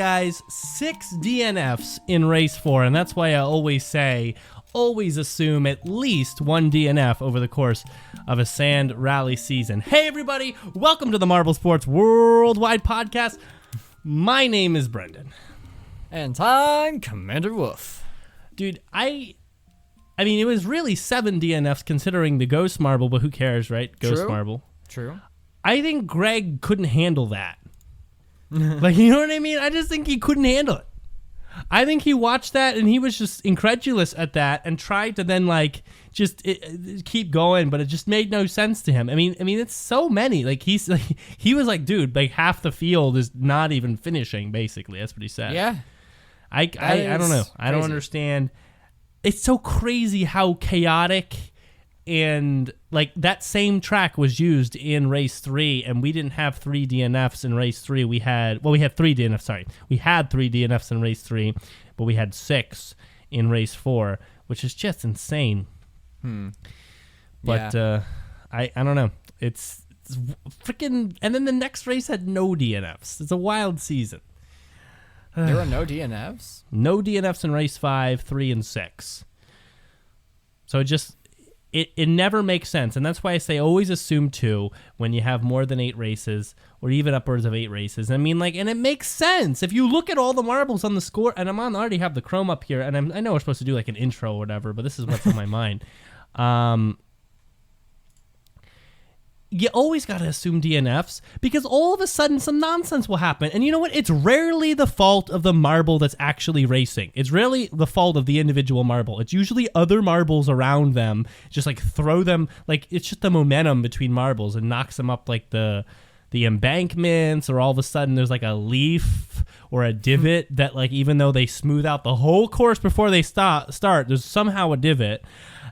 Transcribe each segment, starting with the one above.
guys, 6 DNFs in race 4, and that's why I always assume at least 1 DNF over the course of a sand rally season. Hey everybody, welcome to the Marble Sports Worldwide Podcast. My name is Brendan. And I'm Commander Wof. Dude, I mean, it was really 7 DNFs considering the Ghost Marble, but who cares, right? Ghost Marble. True. I think Greg couldn't handle that. Like, you know what I mean? I just think he couldn't handle it. I think he watched that and he was just incredulous at that and tried to then keep going, but it just made no sense to him. I mean, it's so many. Like he was like, dude, like half the field is not even finishing. Basically, that's what he said. Yeah. I don't know. I don't understand. It's so crazy how chaotic. And like that same track was used in race 3, and we didn't have 3 DNFs in race 3. We had 3 DNFs. Sorry, we had 3 DNFs in race 3, but we had 6 in race 4, which is just insane. But yeah. I don't know. It's freaking. And then the next race had no DNFs. It's a wild season. There were no DNFs. No DNFs in race 5, 3, and 6. So It never makes sense, and that's why I say always assume 2 when you have more than 8 races, or even upwards of 8 races. I mean, and it makes sense. If you look at all the marbles on the score, and I already have the Chrome up here, and I know we're supposed to do like an intro or whatever, but this is what's on my mind. You always got to assume DNFs because all of a sudden some nonsense will happen. And you know what? It's rarely the fault of the marble that's actually racing. It's rarely the fault of the individual marble. It's usually other marbles around them. Just like throw them, like it's just the momentum between marbles and knocks them up like the embankments, or all of a sudden there's like a leaf or a divot that like even though they smooth out the whole course before they start, there's somehow a divot.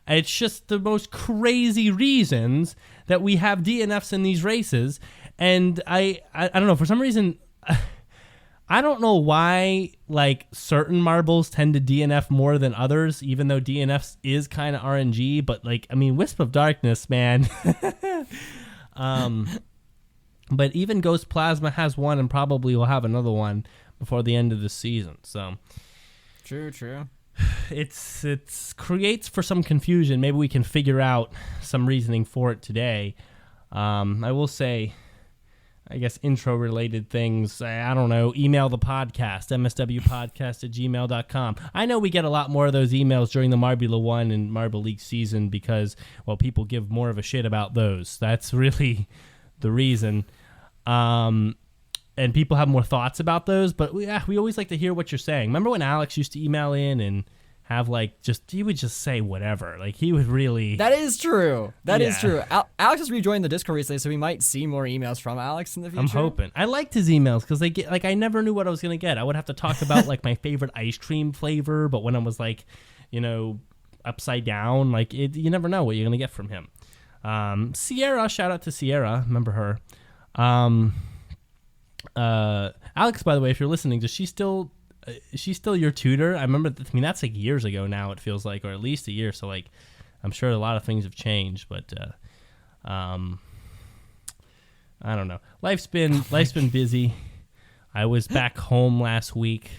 It's just the most crazy reasons that we have DNFs in these races. And I don't know, for some reason, I don't know why like certain marbles tend to DNF more than others, even though DNFs is kind of RNG, but like, I mean, Wisp of Darkness, man. But even Ghost Plasma has one and probably will have another one before the end of the season. So True. It's creates for some confusion. Maybe we can figure out some reasoning for it today. I will say, I guess, intro-related things. I don't know. Email the podcast, MSWpodcast@gmail.com. I know we get a lot more of those emails during the Marbula 1 and Marble League season because, well, people give more of a shit about those. That's really the reason. And people have more thoughts about those, but we always like to hear what you're saying. Remember when Alex used to email in and have he would just say whatever. Like he would really. That is true. That is true. Alex has rejoined the Discord recently, so we might see more emails from Alex in the future. I'm hoping. I liked his emails because they get like I never knew what I was gonna get. I would have to talk about like my favorite ice cream flavor, but when I was like, upside down, like you never know what you're gonna get from him. Sierra, shout out to Sierra. Remember her. Alex, by the way, if you're listening, is she still your tutor? I remember. That's like years ago now. It feels like, or at least a year. So like, I'm sure a lot of things have changed, but I don't know. Life's been busy. I was back home last week.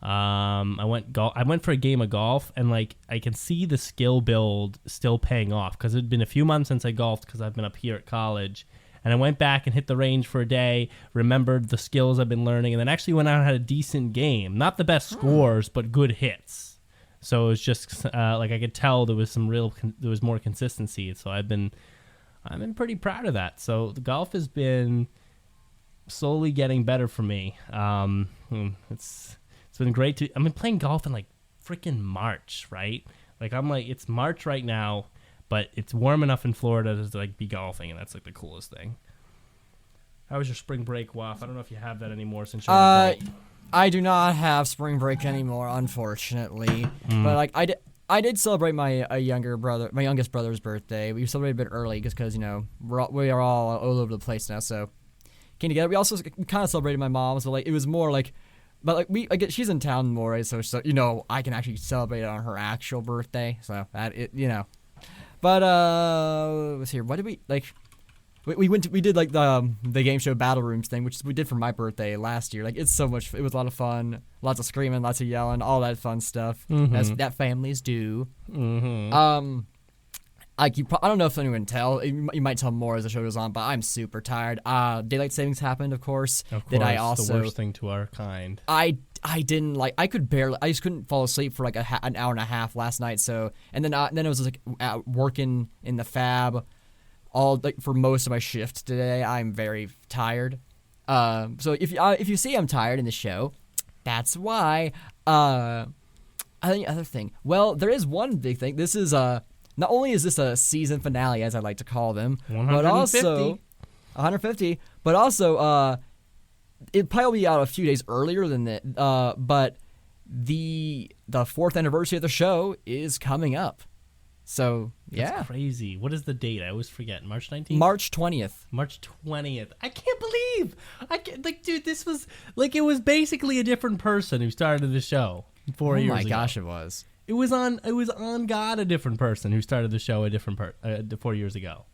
I went for a game of golf, and like I can see the skill build still paying off because it'd been a few months since I golfed because I've been up here at college. And I went back and hit the range for a day, remembered the skills I've been learning, and then actually went out and had a decent game. Not the best scores, but good hits. So it was just like I could tell there was more consistency. So I've been pretty proud of that. So the golf has been slowly getting better for me. It's been great I've been playing golf in like freaking March, right? Like it's March right now. But it's warm enough in Florida to like be golfing, and that's like the coolest thing. How was your spring break, Wof? I don't know if you have that anymore since you're an adult. I do not have spring break anymore, unfortunately. But like I did celebrate my youngest brother's birthday. We celebrated a bit early just because we are all over the place now, so came together. We also kind of celebrated my mom, so like it was more like. But like she's in town more, right? So I can actually celebrate it on her actual birthday. So that But let's see. What did we like? we did like the game show Battle Rooms thing, which we did for my birthday last year. Like, it's so much. It was a lot of fun. Lots of screaming, lots of yelling, all that fun stuff as that families do. Like I don't know if anyone can tell. You might tell more as the show goes on, but I'm super tired. Daylight savings happened, of course. That I also the worst thing to our kind. I didn't like. I just couldn't fall asleep for like an hour and a half last night. So and then it was like working in the fab, all like for most of my shift today. I'm very tired. So if you see I'm tired in the show, that's why. I think the other thing. Well, there is one big thing. This is not only is this a season finale, as I like to call them, 150. but also 150. But also, it'd probably be out a few days earlier than that. But the 4th anniversary of the show is coming up. So yeah, that's crazy. What is the date? I always forget. March 19th. March 20th. March 20th. I can't believe. Dude, this was like it was basically a different person who started the show 4 years ago. Oh my gosh, it was. It was on God, a different person who started the show 4 years ago.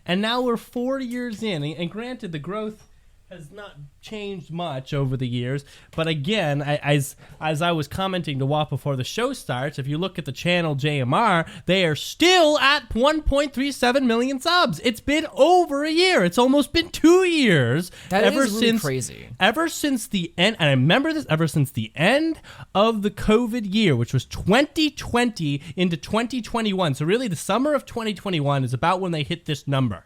And now we're 4 years in, and granted, the growth has not changed much over the years. But again, as I was commenting to Wof before the show starts, if you look at the channel JMR, they are still at 1.37 million subs. It's been over a year. It's almost been 2 years. That is really crazy. Ever since the end, and I remember this, ever since the end of the COVID year, which was 2020 into 2021. So really the summer of 2021 is about when they hit this number.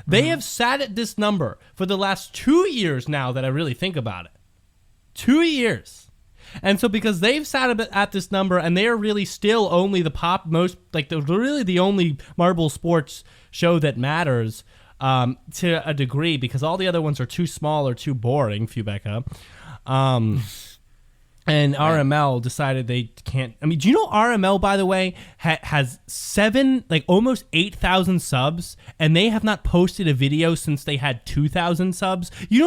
They have sat at this number for the last 2 years now that I really think about it. 2 years. And so because they've sat at this number and they're really still only really the only marble sports show that matters to a degree, because all the other ones are too small or too boring, Fubeca. And RML decided they can't. I mean, do you know RML, by the way, has almost 8,000 subs, and they have not posted a video since they had 2,000 subs. You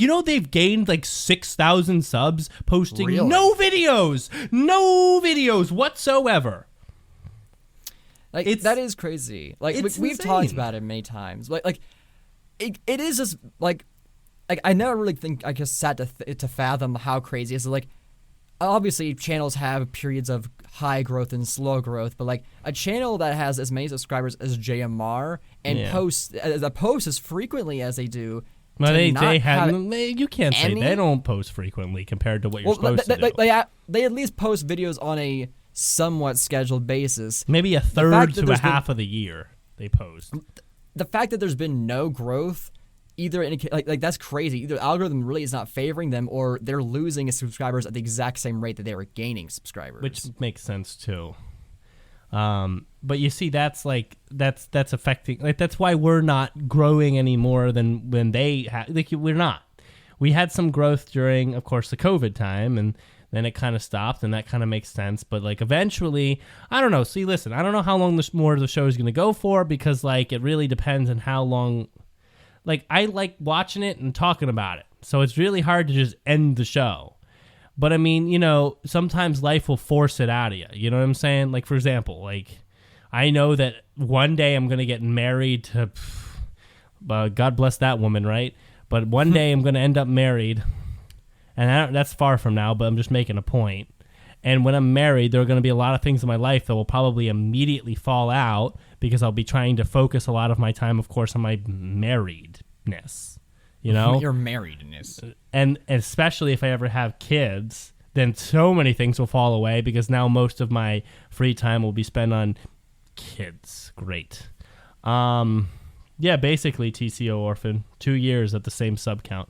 know they've gained like 6,000 subs posting no videos whatsoever. Like that is crazy. Like we've talked about it many times. Like it is just like I never really think I just sat to fathom how crazy it is. Like, obviously, channels have periods of high growth and slow growth, but like a channel that has as many subscribers as JMR and posts as frequently as they do. Well, you can't say they don't post frequently compared to what you're supposed to do. They at least post videos on a somewhat scheduled basis. Maybe a third to a half of the year they post. The fact that there's been no growth. Either like that's crazy. Either the algorithm really is not favoring them, or they're losing subscribers at the exact same rate that they were gaining subscribers. Which makes sense too. But you see, that's affecting. Like that's why we're not growing any more than when they had. Like we're not. We had some growth during, of course, the COVID time, and then it kind of stopped, and that kind of makes sense. But like eventually, I don't know. See, listen, I don't know how long more of the show is going to go for, because like it really depends on how long. Like, I like watching it and talking about it. So it's really hard to just end the show. But, I mean, sometimes life will force it out of you. You know what I'm saying? Like, for example, like, I know that one day I'm going to get married to, God bless that woman, right? But one day I'm going to end up married. And that's far from now, but I'm just making a point. And when I'm married, there are going to be a lot of things in my life that will probably immediately fall out, because I'll be trying to focus a lot of my time, of course, on my marriedness, Your marriedness. And especially if I ever have kids, then so many things will fall away, because now most of my free time will be spent on kids. Great. Yeah, basically TCO Orphan, 2 years at the same sub count.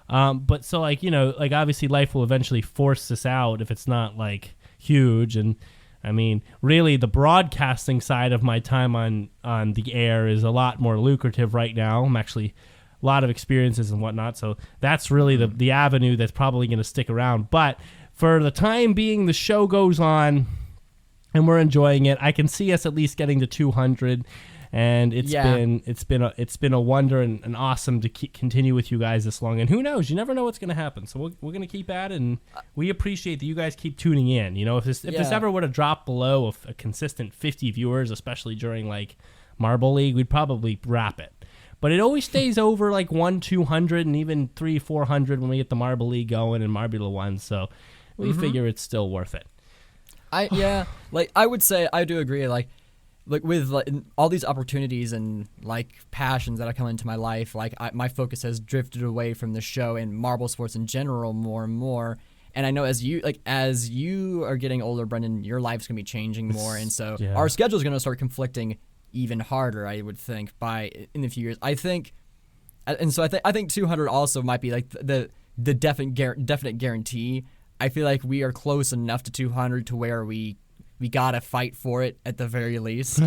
But so obviously life will eventually force this out if it's not like huge. And I mean, really, the broadcasting side of my time on the air is a lot more lucrative right now. I'm actually a lot of experiences and whatnot, so that's really the avenue that's probably going to stick around. But for the time being, the show goes on, and we're enjoying it. I can see us at least getting to 200, and it's been a wonder and awesome to continue with you guys this long. And who knows? You never know what's going to happen. So we're going to keep at it, and we appreciate that you guys keep tuning in. If this ever were to drop below a consistent 50 viewers, especially during like Marble League, we'd probably wrap it. But it always stays over like 100-200 and even 300-400 when we get the Marble League going and Marbula ones. So we figure it's still worth it. I would say I do agree. Like with all these opportunities and like passions that have come into my life, my focus has drifted away from the show and marble sports in general more and more. And I know as you are getting older, Brendan, your life's gonna be changing more, and so our schedule is gonna start conflicting even harder. I would think in a few years. I think 200 also might be like the definite guarantee. I feel like we are close enough to 200 to where we gotta fight for it at the very least.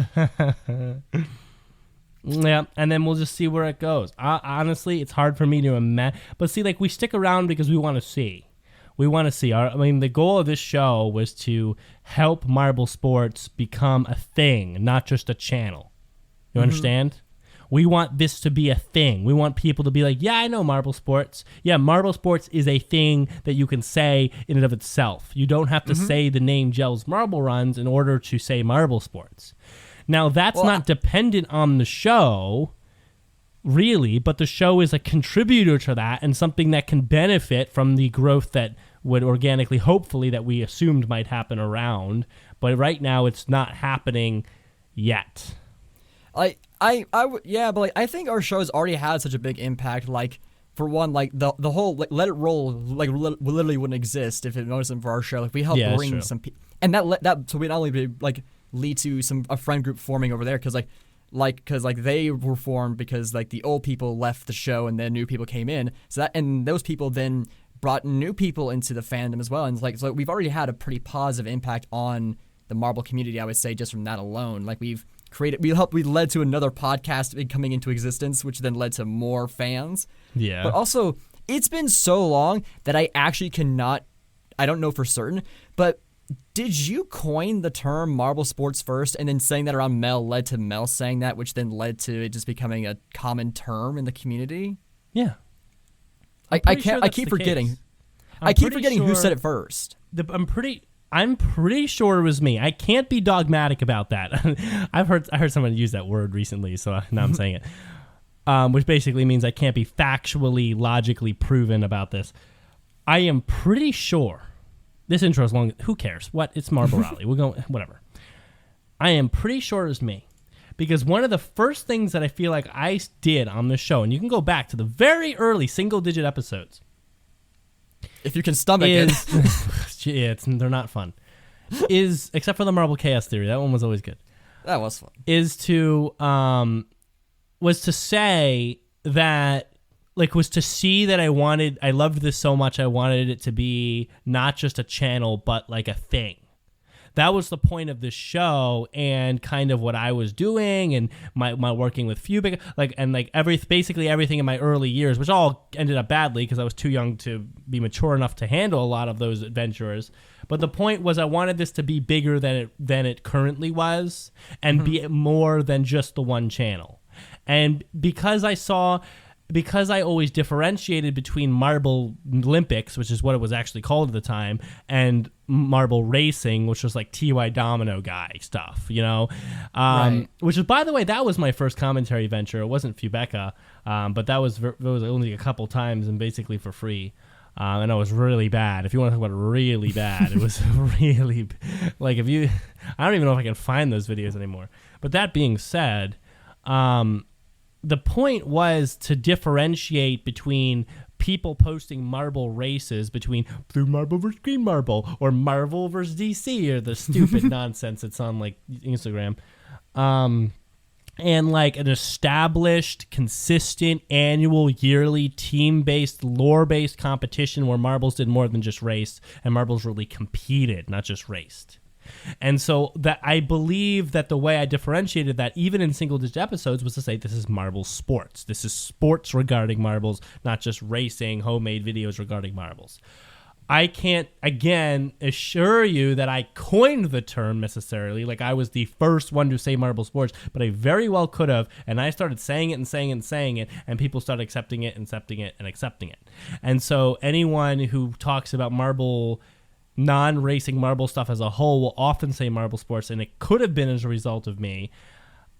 Yeah, and then we'll just see where it goes. Honestly, it's hard for me to imagine. But see, like, we stick around because we want to see. The goal of this show was to help marble sports become a thing, not just a channel. You understand? We want this to be a thing. We want people to be like, yeah, I know marble sports. Yeah, marble sports is a thing that you can say in and of itself. You don't have to say the name Gels Marble Runs in order to say marble sports. Now, that's not dependent on the show, really, but the show is a contributor to that and something that can benefit from the growth that would organically, hopefully, that we assumed might happen around. But right now, it's not happening yet. But I think our show's already had such a big impact. Like, for one, like the whole Let It Roll literally wouldn't exist if it wasn't for our show. Like, we helped bring some people, and that so we not only be like lead to a friend group forming over there because they were formed because like the old people left the show and then new people came in. And those people then brought new people into the fandom as well. And so we've already had a pretty positive impact on the marble community, I would say, just from that alone. Like we led to another podcast coming into existence, which then led to more fans. Yeah. But also, it's been so long that I actually I don't know for certain, but did you coin the term marble sports first, and then saying that around Mel led to Mel saying that, which then led to it just becoming a common term in the community? Yeah. I keep forgetting. I keep forgetting who said it first. I'm pretty sure it was me. I can't be dogmatic about that. I heard someone use that word recently, so now I'm saying it. Which basically means I can't be factually, logically proven about this. I am pretty sure. This intro is long. Who cares? What? It's Marble Rally. We'll go. Whatever. I am pretty sure it was me. Because one of the first things that I feel like I did on the show, and you can go back to the very early single-digit episodes. If you can stomach it. They're not fun. Except for the Marble Chaos Theory. That one was always good. That was fun. Was to say that, like, was to see that I loved this so much, I wanted it to be not just a channel, but like a thing. That was the point of this show and kind of what I was doing and my working with Fubic, basically everything in my early years, which all ended up badly because I was too young to be mature enough to handle a lot of those adventures. But the point was I wanted this to be bigger than it currently was and be more than just the one channel. And because I always differentiated between Marble Olympics, which is what it was actually called at the time, and Marble Racing, which was like TY Domino guy stuff, Right. Which is, by the way, that was my first commentary venture. It wasn't Fubeca, but that was only a couple times and basically for free. And it was really bad. If you want to talk about really bad, it was really like I don't even know if I can find those videos anymore. But that being said, the point was to differentiate between people posting marble races between Blue Marble versus Green Marble or Marvel versus DC or the stupid nonsense that's on like Instagram. And like an established, consistent, annual, yearly, team-based, lore-based competition where marbles did more than just race and marbles really competed, not just raced. And so that I believe that the way I differentiated that, even in single-digit episodes, was to say this is marble sports. This is sports regarding marbles, not just racing, homemade videos regarding marbles. I can't, again, assure you that I coined the term necessarily, like I was the first one to say marble sports, but I very well could have, and I started saying it and saying it and saying it, and people started accepting it and accepting it and accepting it. And so anyone who talks about marble, non-racing marble stuff as a whole will often say marble sports, and it could have been as a result of me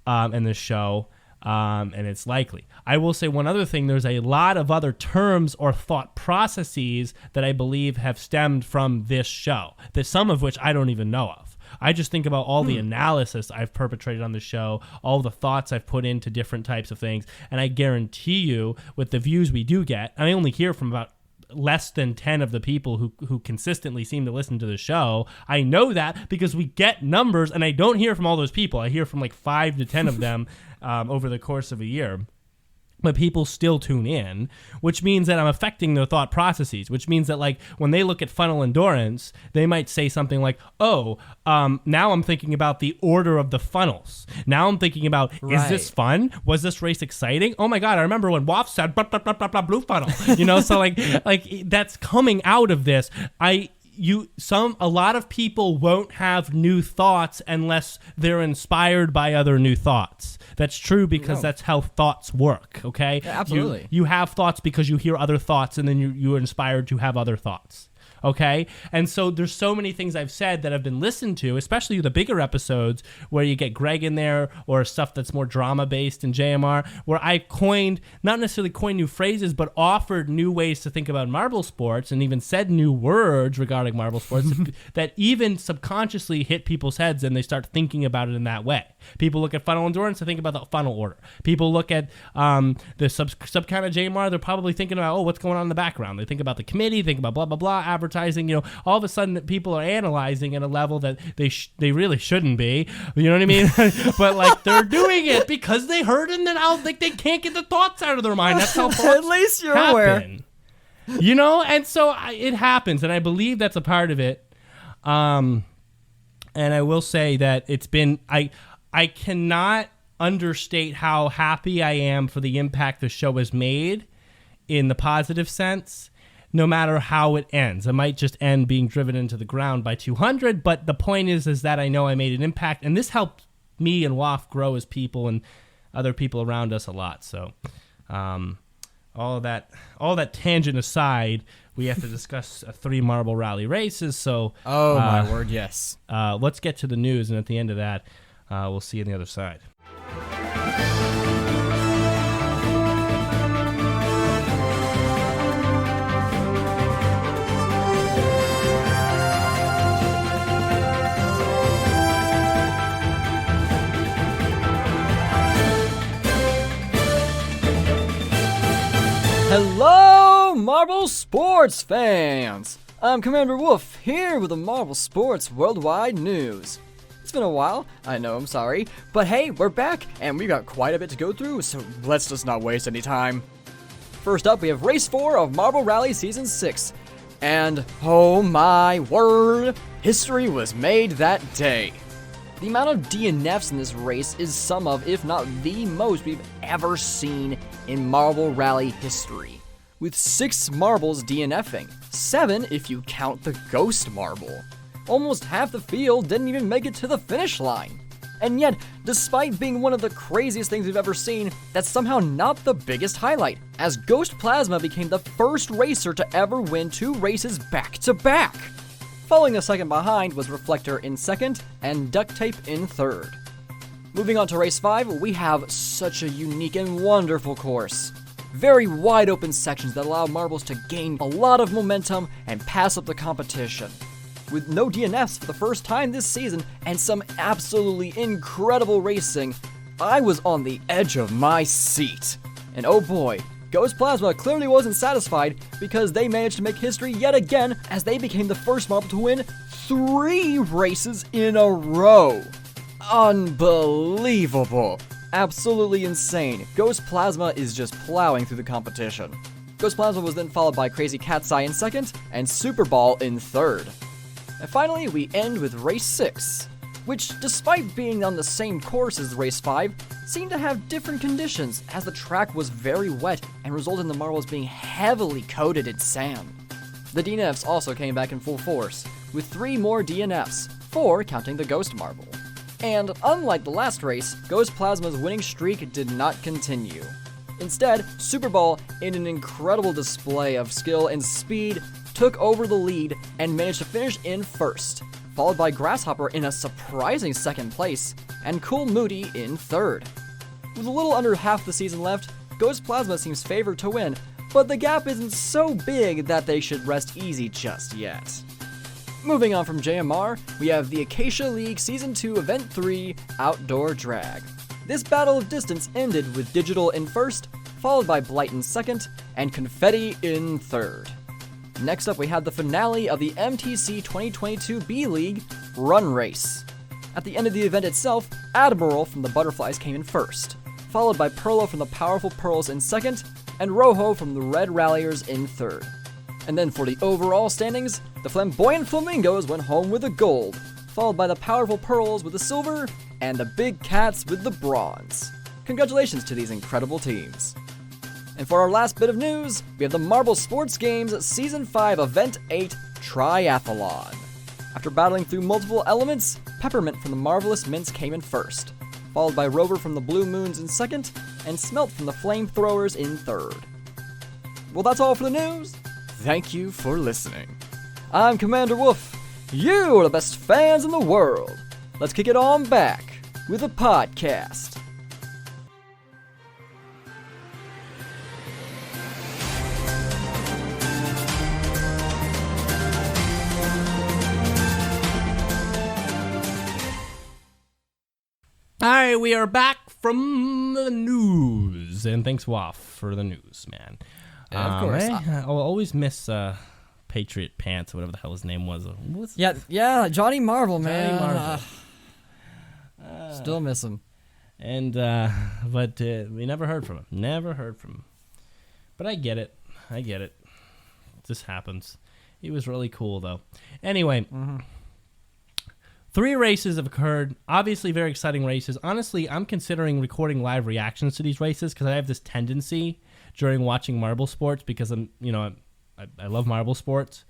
and this show. and it's likely. I will say one other thing. There's a lot of other terms or thought processes that I believe have stemmed from this show, that some of which I don't even know of. I just think about all the analysis I've perpetrated on the show, all the thoughts I've put into different types of things, and I guarantee you, with the views we do get, I only hear from about less than 10 of the people who consistently seem to listen to the show. I know that because we get numbers, and I don't hear from all those people. I hear from like 5 to 10 of them over the course of a year. But people still tune in, which means that I'm affecting their thought processes, which means that, like, when they look at funnel endurance, they might say something like, now I'm thinking about the order of the funnels. Now I'm thinking about, is this fun? Was this race exciting? Oh my God, I remember when Wof said, blah, blah, blah, blah, blah, blue funnel. So like that's coming out of this. A lot of people won't have new thoughts unless they're inspired by other new thoughts. That's true because that's how thoughts work, okay? Yeah, absolutely. You have thoughts because you hear other thoughts, and then you're inspired to have other thoughts. Okay? And so there's so many things I've said that have been listened to, especially the bigger episodes where you get Greg in there, or stuff that's more drama-based in JMR, where I not necessarily coined new phrases, but offered new ways to think about marble sports, and even said new words regarding marble sports that even subconsciously hit people's heads, and they start thinking about it in that way. People look at funnel endurance, they think about the funnel order. People look at the sub-kind of JMR, they're probably thinking about, what's going on in the background. They think about the committee, think about blah, blah, blah, advertising. All of a sudden people are analyzing at a level that they really shouldn't be. You know what I mean? But like they're doing it because they heard, and then they can't get the thoughts out of their mind. That's how thoughts At least you're aware. And so it happens, and I believe that's a part of it. And I will say that it's been I cannot understate how happy I am for the impact the show has made in the positive sense, no matter how it ends. It might just end being driven into the ground by 200, but the point is that I know I made an impact, and this helped me and Wof grow as people and other people around us a lot. So all that tangent aside, we have to discuss 3 marble rally races. So my word, yes. Let's get to the news, and at the end of that, we'll see you on the other side. Hello, Marble Sports fans! I'm Commander Wof, here with the Marble Sports Worldwide News. It's been a while, I know, I'm sorry, but hey, we're back, and we got quite a bit to go through, so let's just not waste any time. First up, we have Race 4 of Marble Rally Season 6, and oh my word, history was made that day. The amount of DNFs in this race is some of, if not the most we've ever seen in Marble Rally history, with 6 marbles DNFing, 7 if you count the Ghost Marble. Almost half the field didn't even make it to the finish line. And yet, despite being one of the craziest things we've ever seen, that's somehow not the biggest highlight, as Ghost Plasma became the first racer to ever win 2 races back-to-back. Following a second behind was Reflector in second and Duct Tape in third. Moving on to Race 5, we have such a unique and wonderful course. Very wide open sections that allow marbles to gain a lot of momentum and pass up the competition. With no DNFs for the first time this season and some absolutely incredible racing, I was on the edge of my seat. And oh boy, Ghost Plasma clearly wasn't satisfied because they managed to make history yet again as they became the first marble to win 3 races in a row. Unbelievable. Absolutely insane. Ghost Plasma is just plowing through the competition. Ghost Plasma was then followed by Crazy Cat's Eye in second and Super Ball in third. And finally, we end with Race 6, which, despite being on the same course as Race 5, seemed to have different conditions as the track was very wet and resulted in the marbles being heavily coated in sand. The DNFs also came back in full force, with 3 more DNFs, 4 counting the Ghost Marble. And unlike the last race, Ghost Plasma's winning streak did not continue. Instead, Super Ball, in an incredible display of skill and speed, took over the lead and managed to finish in first, followed by Grasshopper in a surprising second place, and Cool Moody in third. With a little under half the season left, Ghost Plasma seems favored to win, but the gap isn't so big that they should rest easy just yet. Moving on from JMR, we have the Acacia League Season 2 Event 3 Outdoor Drag. This battle of distance ended with Digital in first, followed by Blight in second, and Confetti in third. Next up we had the finale of the MTC 2022 B League Run Race. At the end of the event itself, Admiral from the Butterflies came in first, followed by Perlo from the Powerful Pearls in second, and Rojo from the Red Ralliers in third. And then for the overall standings, the Flamboyant Flamingos went home with the gold, followed by the Powerful Pearls with the silver, and the Big Cats with the bronze. Congratulations to these incredible teams. And for our last bit of news, we have the Marble Sports Games Season 5 Event 8 Triathlon. After battling through multiple elements, Peppermint from the Marvelous Mints came in first, followed by Rover from the Blue Moons in second, and Smelt from the Flamethrowers in third. Well, that's all for the news. Thank you for listening. I'm Commander Wof. You are the best fans in the world. Let's kick it on back with a podcast. All right, we are back from the news, and thanks, Wof, for the news, man. Yeah, of course. I'll always miss Patriot Pants, or whatever the hell his name was. Yeah, Johnny Marvel, man. Johnny Marvel. Still miss him. And but we never heard from him. But I get it. This happens. He was really cool, though. Anyway. 3 races have occurred. Obviously, very exciting races. Honestly, I'm considering recording live reactions to these races because I have this tendency during watching marble sports, because I love marble sports,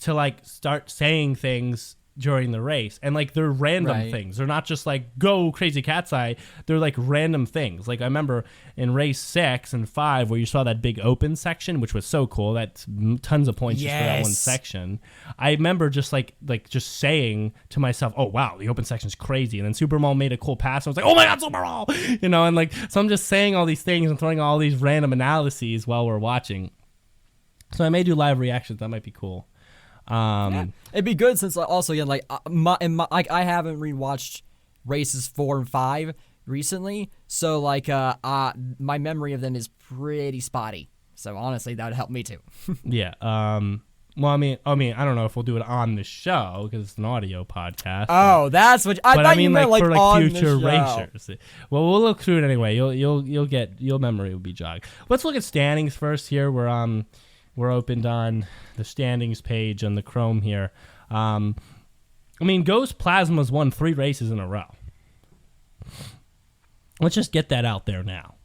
to like start saying things during the race, and like they're random things. They're not just like go crazy cat's eye. They're like random things. Like I remember in race 6 and 5 where you saw that big open section, which was so cool. That's tons of points just for that one section. I remember just like just saying to myself, "Oh wow, the open section's crazy." And then Supermall made a cool pass, and I was like, "Oh my god, Supermall!" And like so I'm just saying all these things and throwing all these random analyses while we're watching. So I may do live reactions. That might be cool. It'd be good since also I haven't rewatched races 4 and 5 recently, so my memory of them is pretty spotty. So honestly, that would help me too. Yeah. Well, I mean, I don't know if we'll do it on the show because it's an audio podcast. Oh, that's what I thought you meant, like for on future the show. racers. Well, we'll look through it anyway. You'll get your memory will be jogged. Let's look at standings first. Here we're opened on the standings page on the Chrome here. Ghost Plasma's won 3 races in a row. Let's just get that out there now.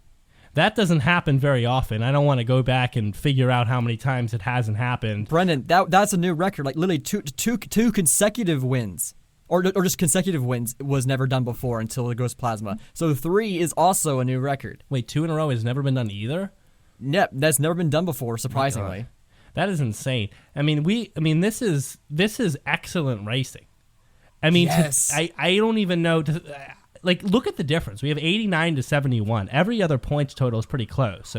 That doesn't happen very often. I don't want to go back and figure out how many times it hasn't happened. Brendan, that's a new record. Like literally two consecutive wins, or just consecutive wins was never done before until the Ghost Plasma. So 3 is also a new record. Wait, 2 in a row has never been done either? Yep, that's never been done before. Surprisingly, that is insane. This is excellent racing. Yes. I don't even know. Look at the difference. We have 89 to 71. Every other points total is pretty close.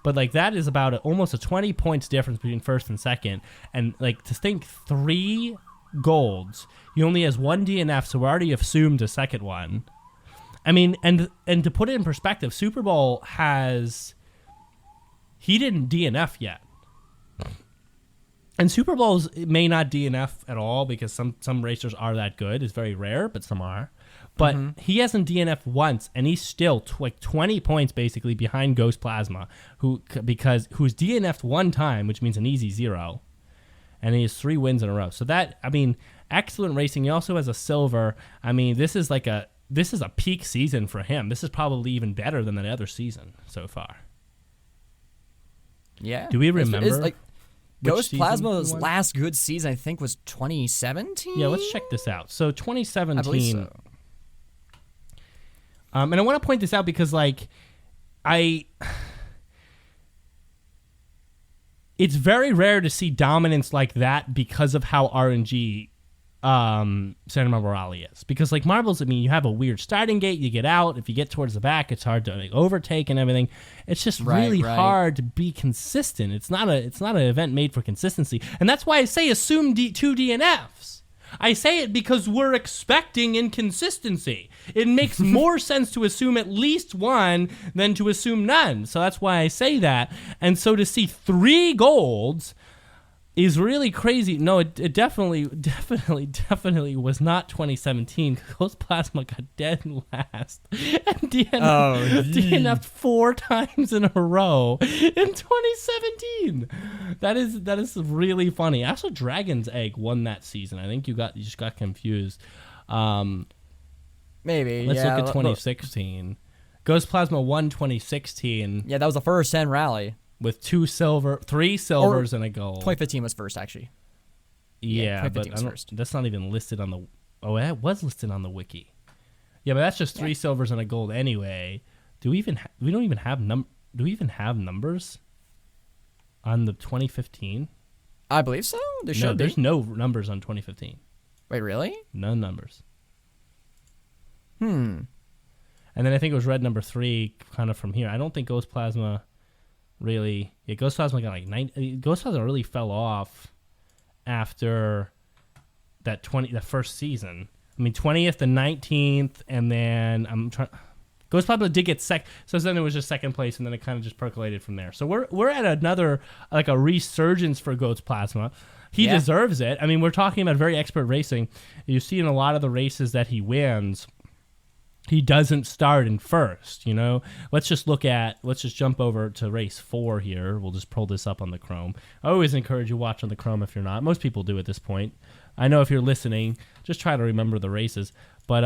But that is about almost a 20 points difference between first and second. And to think 3 golds, he only has 1 DNF, so we already assumed a second one. And to put it in perspective, Super Bowl he didn't DNF yet. And Super Bowls may not DNF at all because some racers are that good. It's very rare, but some are. But he hasn't DNF'd once, and he's still 20 points basically behind Ghost Plasma, who's DNF'd 1 time, which means an easy 0, and he has 3 wins in a row. So excellent racing. He also has a silver. This is a peak season for him. This is probably even better than the other season so far. Yeah. Do we remember? Ghost Plasma's last good season, I think, was 2017. Yeah, let's check this out. So 2017. I believe so. And I want to point this out because, it's very rare to see dominance like that because of how RNG Santa Marble Rally is, because like marbles, I mean, you have a weird starting gate, you get out, if you get towards the back, it's hard to like overtake and everything. It's just really hard to be consistent. It's not an event made for consistency, and that's why I say assume two DNFs. I say it because we're expecting inconsistency. It makes more sense to assume at least one than to assume none. So that's why I say that. And so to see 3 golds is really crazy. No, it definitely was not 2017. Ghost Plasma got dead last and DNF'd 4 times in a row in 2017. That is really funny. Also, Dragon's Egg won that season. I think you just got confused. Maybe. Let's look at 2016. Ghost Plasma won 2016. Yeah, that was the first Sand Rally. With 3 silvers and a gold. 2015 was first, actually. Yeah, but that's not even listed on the... Oh, it was listed on the wiki. Yeah, but that's just 3 silvers and a gold anyway. Do we even have numbers on the 2015? I believe so. There's no numbers on 2015. Wait, really? No numbers. And then I think it was red number 3 kind of from here. I don't think Ghost Plasma... Really, yeah. Ghost Plasma got like 9. Ghost Plasma really fell off after that first season. I mean, 20th and 19th, and then Ghost Plasma did get second, so then it was just second place, and then it kind of just percolated from there. So we're at another like a resurgence for Ghost Plasma. He deserves it. I mean, we're talking about very expert racing. You see in a lot of the races that he wins, he doesn't start in first, you know? Let's just jump over to race 4 here. We'll just pull this up on the Chrome. I always encourage you to watch on the Chrome if you're not. Most people do at this point. I know if you're listening, just try to remember the races. But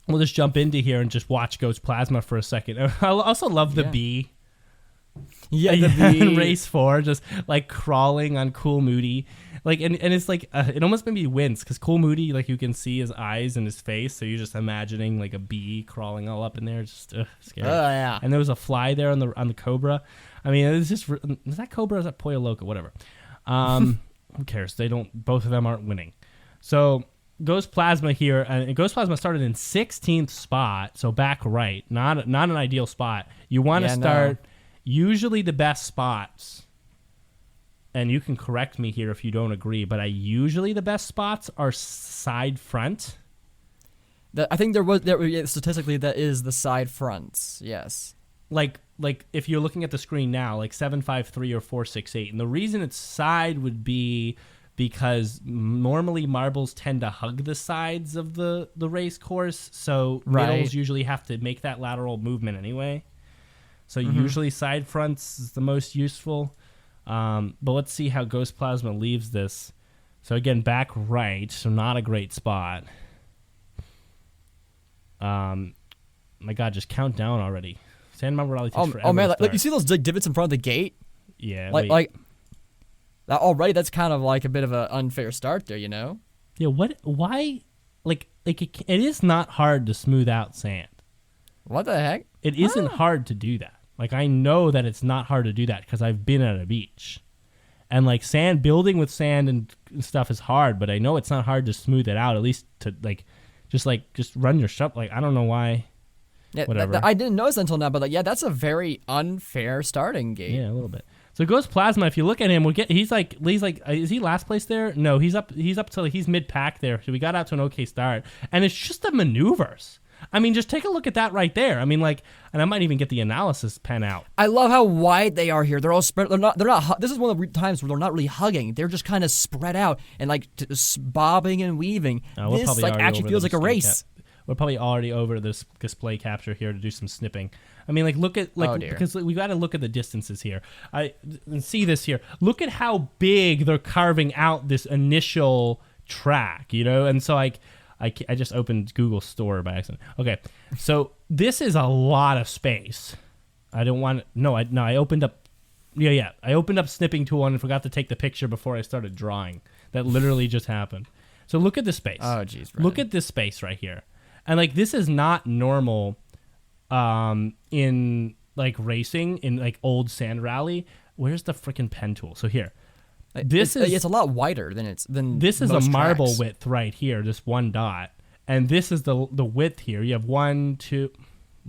we'll just jump into here and just watch Ghost Plasma for a second. I also love the bee. Yeah, the bee. In race 4, just like crawling on Cool Moody. Like, and it's like, it almost made me wince because Cool Moody, like you can see his eyes and his face. So you're just imagining like a bee crawling all up in there. Just scary. Oh, yeah. And there was a fly there on the Cobra. I mean, it's just, is that Cobra or is that Pollo Loco? Whatever. Who cares? Both of them aren't winning. So Ghost Plasma here, and Ghost Plasma started in 16th spot. So back right, not an ideal spot. You want to start usually the best spots. And you can correct me here if you don't agree, but usually the best spots are side front. I think statistically that is the side fronts. Yes. Like if you're looking at the screen now, like 753 or 468, and the reason it's side would be because normally marbles tend to hug the sides of the race course, so middles usually have to make that lateral movement anyway. So usually side fronts is the most useful. But let's see how Ghost Plasma leaves this. So again, back right, so not a great spot. My God, just count down already. Santa Marble Rally takes forever. Oh man, like you see those divots in front of the gate? Yeah. Like that already. That's kind of like a bit of an unfair start there, you know? Yeah. Why? Like it is not hard to smooth out sand. What the heck? It isn't hard to do that. Like, I know that it's not hard to do that because I've been at a beach. And, like, building with sand and stuff is hard, but I know it's not hard to smooth it out, at least to, just run your shop. Like, I don't know why. Yeah, whatever. I didn't notice until now, but, that's a very unfair starting gate. Yeah, a little bit. So Ghost Plasma, if you look at him, he's like, is he last place there? No, he's up to, he's mid-pack there. So we got out to an okay start. And it's just the maneuvers. I mean, just take a look at that right there. I mean, like, and I might even get the analysis pen out. I love how wide they are here. They're all spread. They're not. This is one of the times where they're not really hugging. They're just kind of spread out and like bobbing and weaving. This actually feels like a race. We're probably already over this display capture here to do some snipping. I mean, like, look at because we got to look at the distances here. See this here. Look at how big they're carving out this initial track, you know, and so like. I just opened Google Store by accident. Okay, so this is a lot of space. I don't want... I opened up... Yeah. I opened up Snipping Tool and forgot to take the picture bore I started drawing. That literally just happened. So look at this space. Oh, jeez. Look at this space right here. And, like, this is not normal in, like, racing, in, like, old sand rally. Where's the freaking pen tool? So here. It's a lot wider than this is a most marble tracks. width right here, just one dot, and this is the width here. You have 1, 2.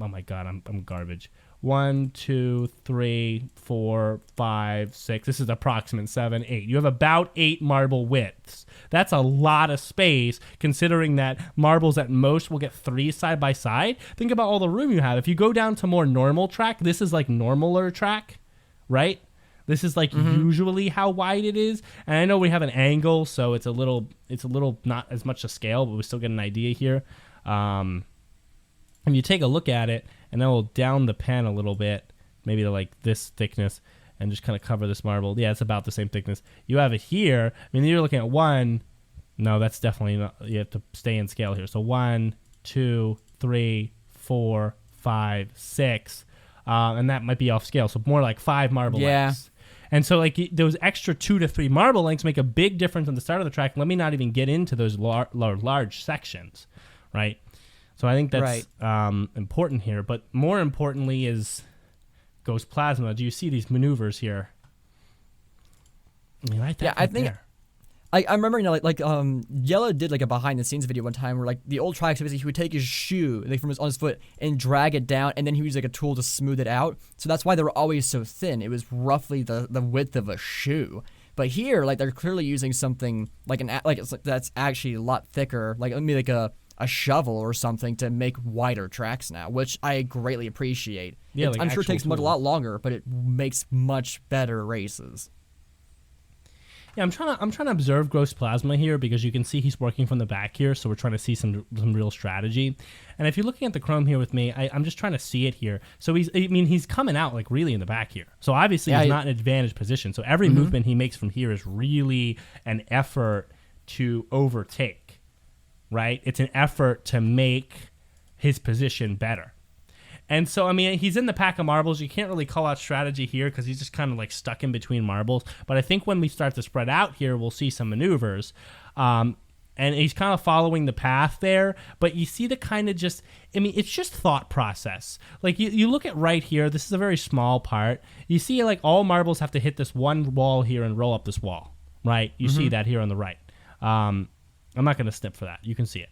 Oh my God, I'm garbage. 1, 2, 3, 4, 5, 6. This is approximate 7, 8. You have about 8 marble widths. That's a lot of space, considering that marbles at most will get 3 side by side. Think about all the room you have. If you go down to more normal track, this is like normaler track, right? This is like usually how wide it is. And I know we have an angle, so it's a little not as much to scale, but we still get an idea here. If you take a look at it, and then we'll down the pen a little bit, maybe to like this thickness, and just kind of cover this marble. Yeah, it's about the same thickness. You have it here. I mean, you're looking at 1. No, that's definitely not. You have to stay in scale here. So 1, 2, 3, 4, 5, 6. And that might be off scale. So more like 5 marble lengths. And so like those extra 2 to 3 marble lengths make a big difference on the start of the track. Let me not even get into those large sections, right? So I think that's important here. But more importantly is Ghost Plasma. Do you see these maneuvers here? I mean, right there. Yeah, I think I remember, Yellow did like a behind the scenes video one time where like the old tracks, basically he would take his shoe like on his foot and drag it down, and then he would use like a tool to smooth it out. So that's why they were always so thin. It was roughly the width of a shoe. But here, like they're clearly using something that's actually a lot thicker, like maybe like a shovel or something to make wider tracks now, which I greatly appreciate. Yeah, I'm sure it takes a lot longer, but it makes much better races. Yeah, I'm trying to observe Ghost Plasma here, because you can see he's working from the back here, so we're trying to see some real strategy. And if you're looking at the Chrome here with me, I'm just trying to see it here. So he's coming out like really in the back here. So obviously he's not in an advantage position. So every movement he makes from here is really an effort to overtake, right? It's an effort to make his position better. And so, I mean, he's in the pack of marbles. You can't really call out strategy here because he's just kind of like stuck in between marbles. But I think when we start to spread out here, we'll see some maneuvers. And he's kind of following the path there. But you see the kind of just, I mean, it's just thought process. Like you look at right here, this is a very small part. You see like all marbles have to hit this one wall here and roll up this wall, right? You see that here on the right. I'm not going to snip for that. You can see it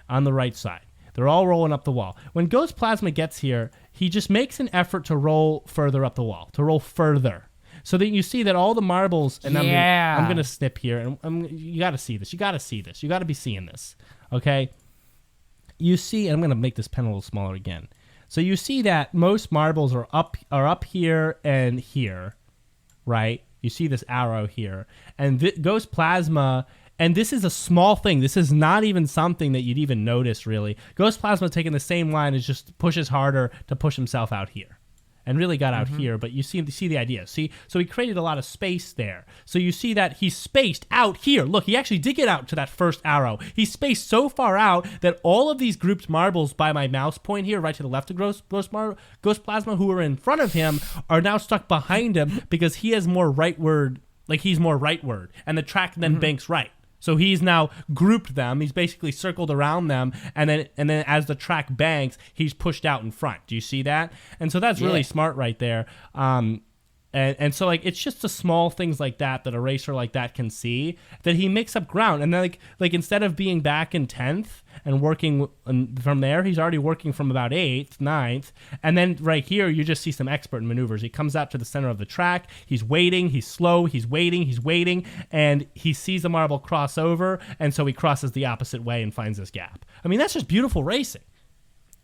on the right side. They're all rolling up the wall. When Ghost Plasma gets here, he just makes an effort to roll further up the wall, to roll further. So that you see that all the marbles, and I'm going to snip here, and you got to see this. You got to see this. You got to be seeing this, okay? You see, and I'm going to make this pen a little smaller again. So you see that most marbles are up here and here, right? You see this arrow here. And Ghost Plasma... And this is a small thing. This is not even something that you'd even notice, really. Ghost Plasma taking the same line is just pushes harder to push himself out here. And really got out here, but you see the idea. See, so he created a lot of space there. So you see that he's spaced out here. Look, he actually did get out to that first arrow. He's spaced so far out that all of these grouped marbles by my mouse point here, right to the left of Ghost Plasma, who are in front of him, are now stuck behind him because he has more rightward, like he's more rightward. And the track then banks right. So he's now grouped them. He's basically circled around them, and then as the track banks, he's pushed out in front. Do you see that? And so that's really smart right there. And so like it's just the small things like that a racer like that can see, that he makes up ground. And then like instead of being back in 10th and working from there, he's already working from about 8th, 9th. And then right here, you just see some expert maneuvers. He comes out to the center of the track. He's waiting. He's slow. He's waiting. And he sees the marble cross over. And so he crosses the opposite way and finds this gap. I mean, that's just beautiful racing.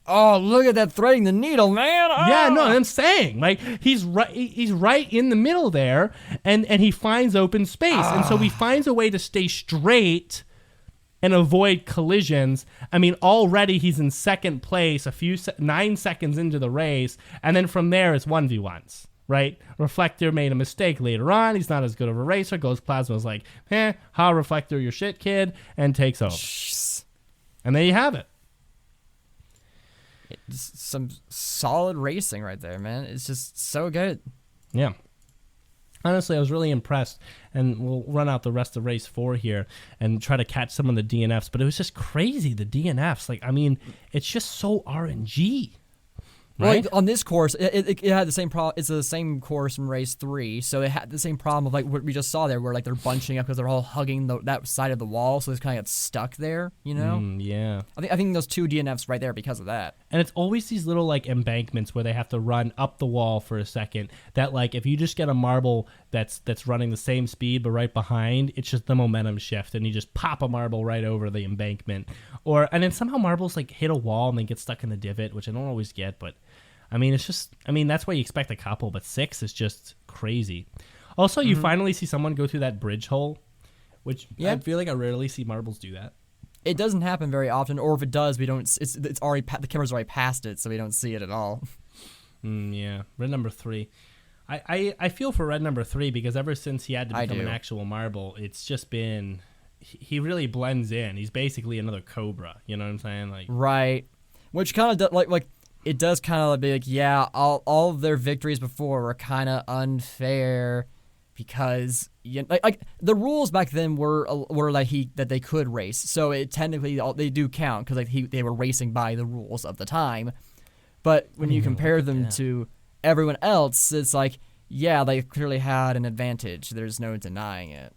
Oh, look at that threading the needle, man! Oh. Yeah, no, I'm saying, like, he's right in the middle there, and he finds open space, and so he finds a way to stay straight and avoid collisions. I mean, already he's in second place, 9 seconds into the race, and then from there it's 1v1s, right? Reflector made a mistake later on. He's not as good of a racer. Ghost Plasma's like, Reflector, your shit, kid, and takes over. And there you have it. It's some solid racing right there, man. It's just so good. Yeah. Honestly, I was really impressed, and we'll run out the rest of race 4 here and try to catch some of the DNFs, but it was just crazy, the DNFs. Like, I mean, it's just so RNG. Well, right? like, on this course, it had the same problem. It's the same course from race 3, so it had the same problem of like what we just saw there, where like they're bunching up because they're all hugging that side of the wall, so they kind of get stuck there. You know? Yeah. I think those 2 DNFs right there because of that. And it's always these little like embankments where they have to run up the wall for a second. That like if you just get a marble that's running the same speed but right behind, it's just the momentum shift, and you just pop a marble right over the embankment. And then somehow marbles like hit a wall and then get stuck in the divot, which I don't always get, but. I mean, that's why you expect a couple, but 6 is just crazy. Also, you finally see someone go through that bridge hole, which I feel like I rarely see marbles do that. It doesn't happen very often, or if it does, we don't. It's already the camera's already past it, so we don't see it at all. Yeah, red number 3. I feel for red number 3 because ever since he had to become an actual marble, it's just been he really blends in. He's basically another Cobra. You know what I'm saying? Like right, which kind of like. It does kind of be like, yeah, all of their victories before were kind of unfair because like the rules back then were like that they could race, so it technically they do count because like they were racing by the rules of the time. But when you compare them to everyone else, it's like, yeah, they clearly had an advantage. There's no denying it.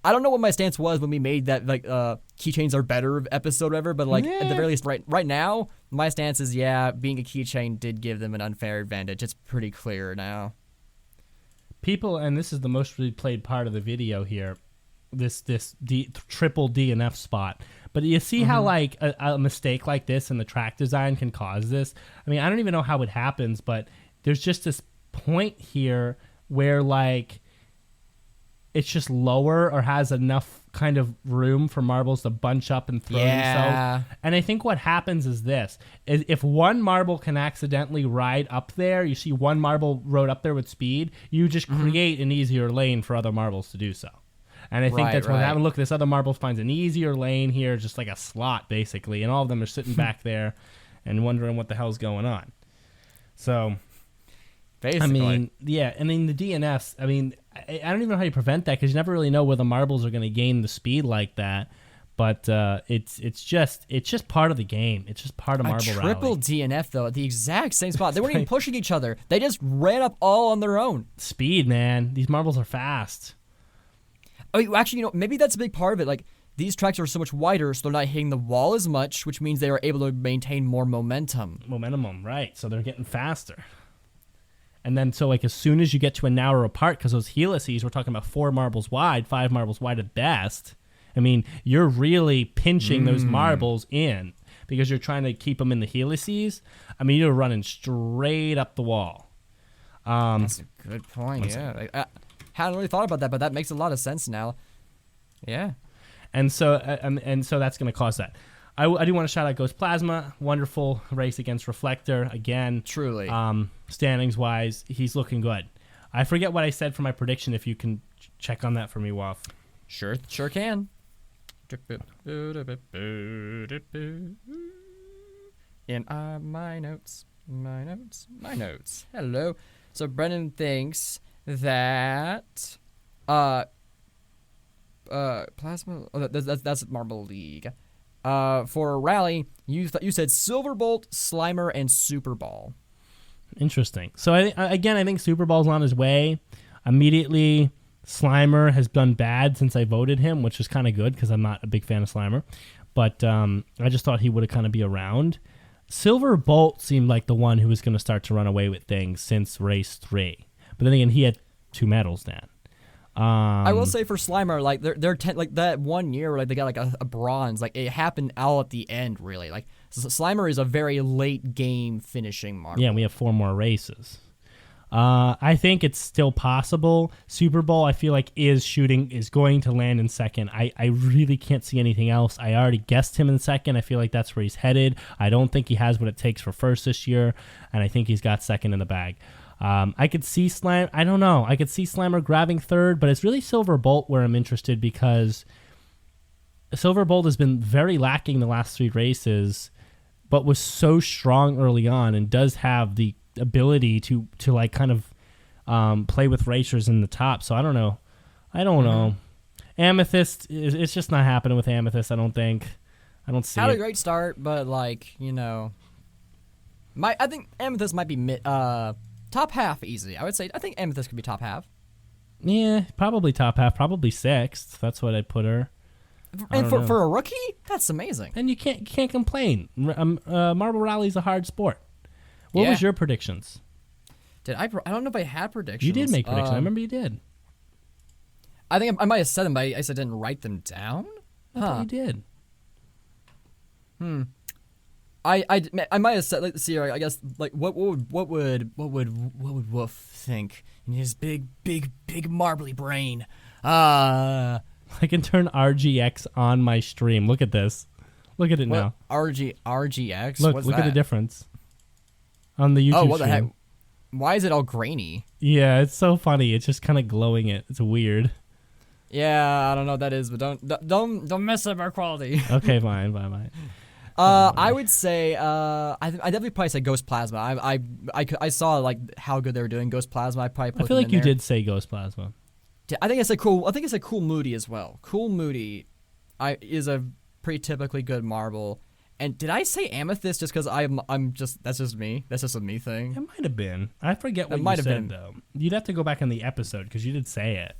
I don't know what my stance was when we made that like keychains are better episode ever, but like at the very least right now, my stance is being a keychain did give them an unfair advantage. It's pretty clear now. People, and this is the most replayed part of the video here, this triple DNF spot. But you see how like a mistake like this in the track design can cause this? I mean, I don't even know how it happens, but there's just this point here where like it's just lower or has enough kind of room for marbles to bunch up and throw themselves. And I think what happens is this. If one marble can accidentally ride up there, you see one marble rode up there with speed, you just create an easier lane for other marbles to do so. And I think that's what happened. Look, this other marble finds an easier lane here, just like a slot, basically. And all of them are sitting back there and wondering what the hell's going on. So... basically. I mean, yeah. I mean, the DNFs, I mean, I don't even know how you prevent that because you never really know where the marbles are going to gain the speed like that. But it's just part of the game. It's just part of Marble Rally. A triple DNF, though, at the exact same spot. They weren't even pushing each other. They just ran up all on their own. Speed, man. These marbles are fast. Oh, actually, maybe that's a big part of it. Like, these tracks are so much wider, so they're not hitting the wall as much, which means they are able to maintain more momentum. Momentum, right. So they're getting faster. And then, so like as soon as you get to an hour apart, because those helices, we're talking about 4 marbles wide, 5 marbles wide at best. I mean, you're really pinching those marbles in because you're trying to keep them in the helices. I mean, you're running straight up the wall. That's a good point, yeah. I hadn't really thought about that, but that makes a lot of sense now. Yeah. And so that's going to cause that. I do want to shout out Ghost Plasma. Wonderful race against Reflector. Again, truly. Standings-wise, he's looking good. I forget what I said for my prediction. If you can check on that for me, Wof. Sure can. In my notes. Hello. So Brennan thinks that Plasma. Oh, that's Marble League. For Rally, you said Silverbolt, Slimer, and Super Ball. Interesting. So I think Super Ball's on his way. Immediately, Slimer has done bad since I voted him, which is kind of good because I'm not a big fan of Slimer. But I just thought he would kind of be around. Silverbolt seemed like the one who was going to start to run away with things since race 3. But then again, he had 2 medals then. I will say for Slimer, like they're like that 1 year where like they got like a bronze, like it happened all at the end, really. Like Slimer is a very late game finishing marble. Yeah, we have 4 more races. I think it's still possible. Super Bowl, I feel like is going to land in second. I really can't see anything else. I already guessed him in second. I feel like that's where he's headed. I don't think he has what it takes for first this year, and I think he's got second in the bag. I could see Slimer. I don't know. I could see Slimer grabbing third, but it's really Silverbolt where I'm interested because Silverbolt has been very lacking the last 3 races, but was so strong early on and does have the ability to like kind of play with racers in the top. So I don't know. Amethyst it's just not happening with Amethyst. I don't see Had it. a great start, but like I think Amethyst might be top half easy. I would say I think Amethyst could be top half. Yeah, probably top half, probably sixth. That's what I'd put her. And for a rookie, that's amazing. And you can't complain. Marble Rally's a hard sport. What was your predictions? I don't know if I had predictions. You did make predictions. I remember you did. I think I might have said them, but I guess I didn't write them down. I thought you did. I might have said, let's see, I guess, like what would Wof think in his big marbly brain? I can turn RGX on my stream. Look at this. Look at it now. RGX. Look What's at that? the difference on the YouTube Oh, what the stream. heck? Why is it all grainy? Yeah, it's so funny. It's just kind of glowing. It's weird. Yeah, I don't know what that is, but don't mess up our quality. Okay, fine. I would say I definitely probably say Ghost Plasma. I saw like how good they were doing Ghost Plasma. I probably put I feel them like in you there. did say Ghost Plasma. I think I said Cool Moody as well. Cool Moody, is a pretty typically good marble. And did I say Amethyst just because that's just me? That's just a me thing. It might have been. I forget what you said though. You'd have to go back in the episode because you did say it.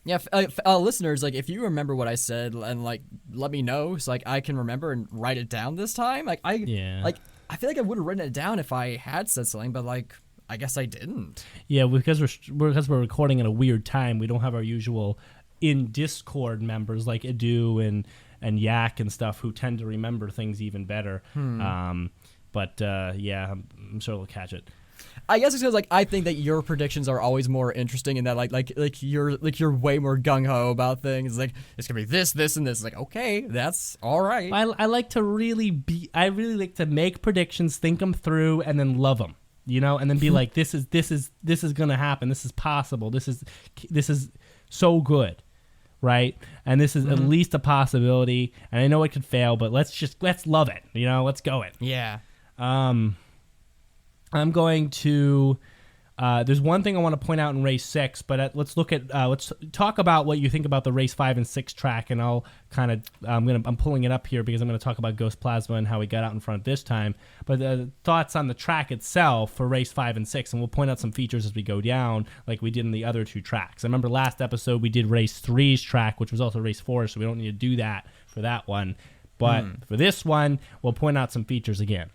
Yeah, listeners, like if you remember what I said and like let me know so like I can remember and write it down this time. Like I feel like I would have written it down if I had said something, but like I guess I didn't. Yeah, because we're recording at a weird time. We don't have our usual in Discord members like Edu and Yak and stuff who tend to remember things even better. But yeah, I'm sure we'll catch it. I guess it's because like I think that your predictions are always more interesting in that like you're way more gung ho about things. Like it's gonna be this, and this. Like okay, that's all right. I like to really like to make predictions, think them through, and then love them. You know, and then be like, this is gonna happen. This is possible. This is so good, right? And this is at least a possibility. And I know it could fail, but let's love it. You know, let's go it. Yeah. I'm going to. There's one thing I want to point out in race 6, but let's talk about what you think about the race 5 and 6 track, and I'll I'm pulling it up here because I'm going to talk about Ghost Plasma and how we got out in front this time. But thoughts on the track itself for race 5 and 6, and we'll point out some features as we go down, like we did in the other 2 tracks. I remember last episode we did race 3's track, which was also race 4, so we don't need to do that for that one. But for this one, we'll point out some features again.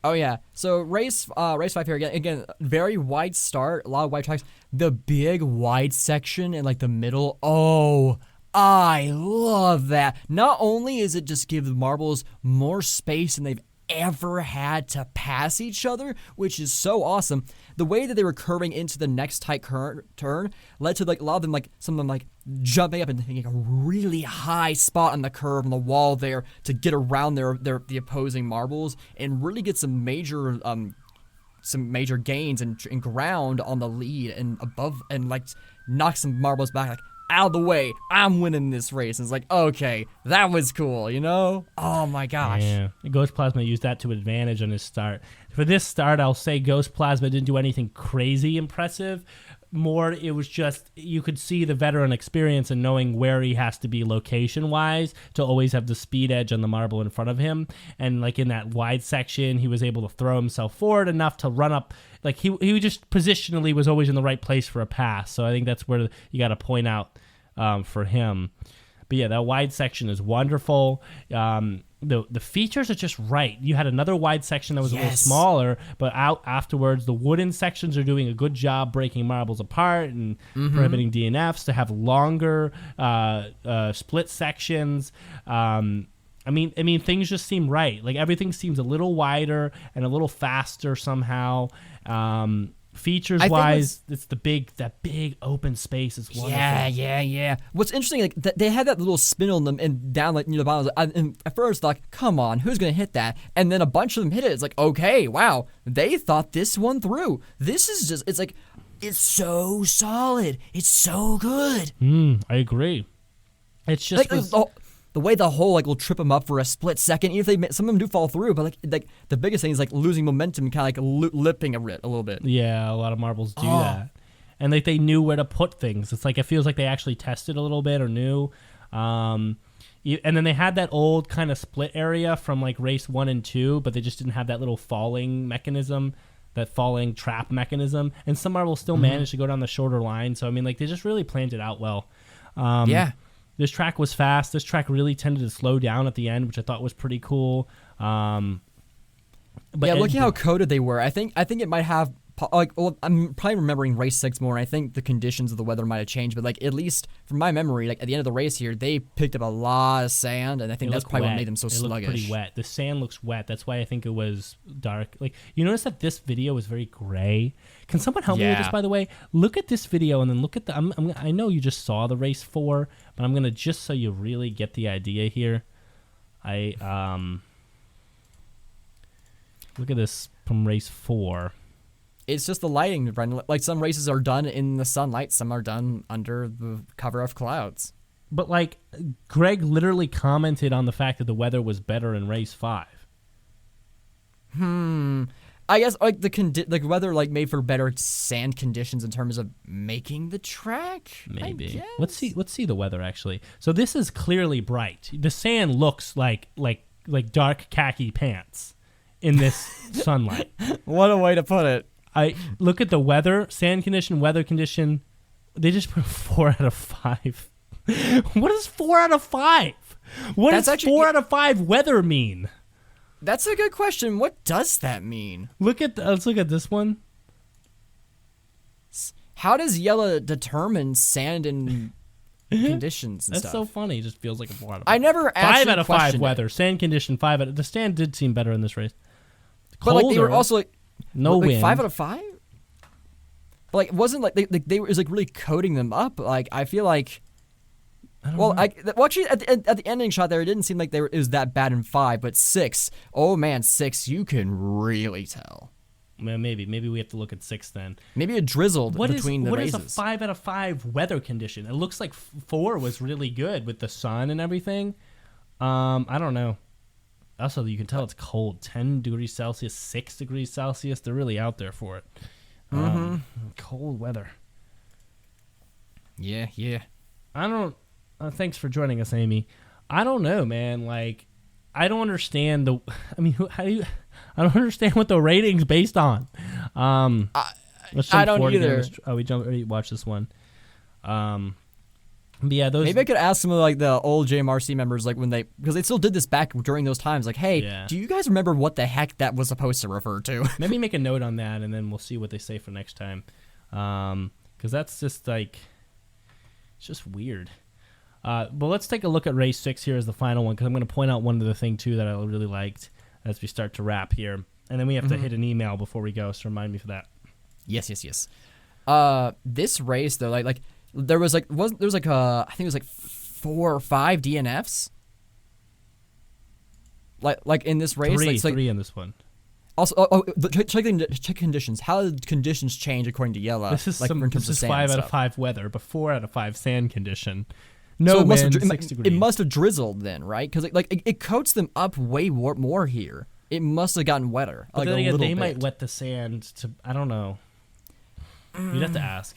Oh yeah. So race 5 here again, very wide start, a lot of wide tracks. The big wide section in like the middle. Oh, I love that. Not only is it just give the marbles more space than they've ever had to pass each other, which is so awesome. The way that they were curving into the next tight turn led to like a lot of them, like some of them like jumping up and taking a really high spot on the curve on the wall there to get around the opposing marbles and really get some major gains and ground on the lead and above and like knock some marbles back like out of the way. I'm winning this race. And it's like, okay, that was cool, you know? Oh my gosh. Yeah. Ghost Plasma used that to advantage on his start. For this start, I'll say Ghost Plasma didn't do anything crazy impressive. More, it was just, you could see the veteran experience and knowing where he has to be location-wise to always have the speed edge on the marble in front of him. And like in that wide section, he was able to throw himself forward enough to run up. Like he just positionally was always in the right place for a pass. So I think that's where you got to point out for him. But yeah, that wide section is wonderful. The features are just right. You had another wide section that was a little smaller, but out afterwards, the wooden sections are doing a good job breaking marbles apart and prohibiting DNFs to have longer split sections. I mean, things just seem right. Like everything seems a little wider and a little faster somehow. Features wise, it's that big open space is wonderful. Yeah. What's interesting, like they had that little spin on them and down like near the bottom. And at first, like, come on, who's gonna hit that? And then a bunch of them hit it. It's like, okay, wow, they thought this one through. This is just, it's like, it's so solid. It's so good. I agree. It's just like, the way the hole like will trip them up for a split second. Even if some of them do fall through, but like the biggest thing is like losing momentum, and kind of like lipping a little bit. Yeah, a lot of marbles do that, and like they knew where to put things. It's like it feels like they actually tested a little bit or knew. And then they had that old kind of split area from like race 1 and 2, but they just didn't have that little falling mechanism, that falling trap mechanism. And some marbles still managed to go down the shorter line. So, I mean, like, they just really planned it out well. Yeah. This track was fast. This track really tended to slow down at the end, which I thought was pretty cool. But yeah, looking how coded they were, I think it might have like. Well, I'm probably remembering race 6 more. And I think the conditions of the weather might have changed, but like at least from my memory, like at the end of the race here, they picked up a lot of sand, and I think that's probably what made them so sluggish. It looked pretty wet. The sand looks wet. That's why I think it was dark. Like, you notice that this video is very gray. Can someone help me with this, by the way? Look at this video and then look at the. I know you just saw the race 4, but I'm gonna just so you really get the idea here. Look at this from race 4. It's just the lighting, Brendan. Like, some races are done in the sunlight, some are done under the cover of clouds. But, like, Greg literally commented on the fact that the weather was better in race 5. I guess, like, the weather, like, made for better sand conditions in terms of making the track? Maybe. Let's see the weather, actually. So this is clearly bright. The sand looks like dark khaki pants in this sunlight. What a way to put it. I look at the weather, sand condition, weather condition. They just put 4 out of 5. What is 4 out of 5? What does 4 out of 5 weather mean? That's a good question. What does that mean? Let's look at this one. How does yellow determine sand and conditions and That's stuff? so funny. It just feels like a 4 out of 5. I never actually 5 out of 5 questioned weather. it. Sand condition 5 out of. The sand did seem better in this race. But like, they were also like no wind. 5 out of 5. But like, it wasn't like they were, it was like really coding them up. Like, I feel like. Well, actually, at the ending shot there, it didn't seem like it was that bad in 5, but 6. Oh man, 6, you can really tell. Maybe we have to look at 6 then. Maybe it drizzled between the races. What is a 5 out of 5 weather condition? It looks like 4 was really good with the sun and everything. I don't know. Also, you can tell it's cold. 10 degrees Celsius, 6 degrees Celsius. They're really out there for it. Cold weather. Yeah. I don't. Thanks for joining us, Amy. I don't know, man. Like, I don't understand I don't understand what the rating's based on. I don't either. We watched this one. But yeah, those. Maybe I could ask some of like the old JMRC members, like because they still did this back during those times. Like, hey, do you guys remember what the heck that was supposed to refer to? Maybe make a note on that, and then we'll see what they say for next time. Because that's just like, it's just weird. But let's take a look at race 6 here as the final one, because I'm going to point out one other thing too that I really liked as we start to wrap here, and then we have to hit an email before we go. So remind me for that. Yes. This race though, like there was like I think it was like 4 or 5 DNFs. Like in this race, three in this one. Also, check conditions. How did conditions change according to Yella? This is like, in terms of sand 5 out of 5 weather, but 4 out of 5 sand condition. No wind, 6 degrees. It must have drizzled then, right? Because it coats them up way more here. It must have gotten wetter. But like then a again, little they bit. might wet the sand to. I don't know. You'd have to ask.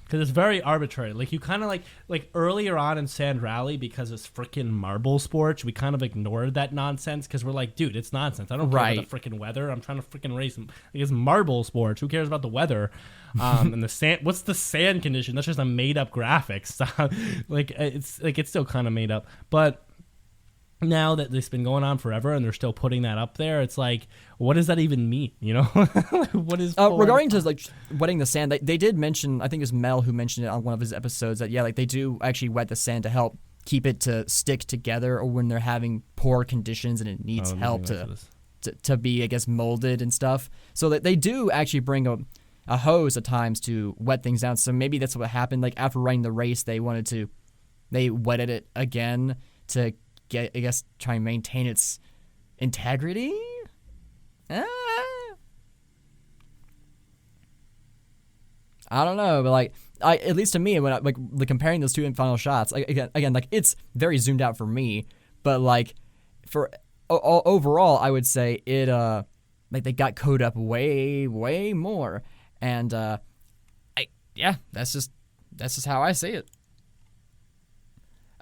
Because it's very arbitrary. Like, you kind of like earlier on in Sand Rally, because it's freaking marble sports, we kind of ignored that nonsense because we're like, dude, it's nonsense. I don't care about the freaking weather. I'm trying to freaking race. Like, it's marble sports. Who cares about the weather? And the sand. What's the sand condition? That's just a made up graphics. It's still kind of made up. But now that it's been going on forever and they're still putting that up there, it's like, what does that even mean? You know, what is regarding to like wetting the sand? They did mention, I think it was Mel who mentioned it on one of his episodes, that like they do actually wet the sand to help keep it to stick together, or when they're having poor conditions and it needs help to be, I guess, molded and stuff. So that they do actually bring a hose at times to wet things down. So maybe that's what happened. Like after running the race, they wetted it again to get, I guess, try and maintain its integrity. I don't know, but like, at least to me, when I, like comparing those two final shots, like, again, like it's very zoomed out for me, but like for overall, I would say it like they got coded up way more, and that's just how I see it.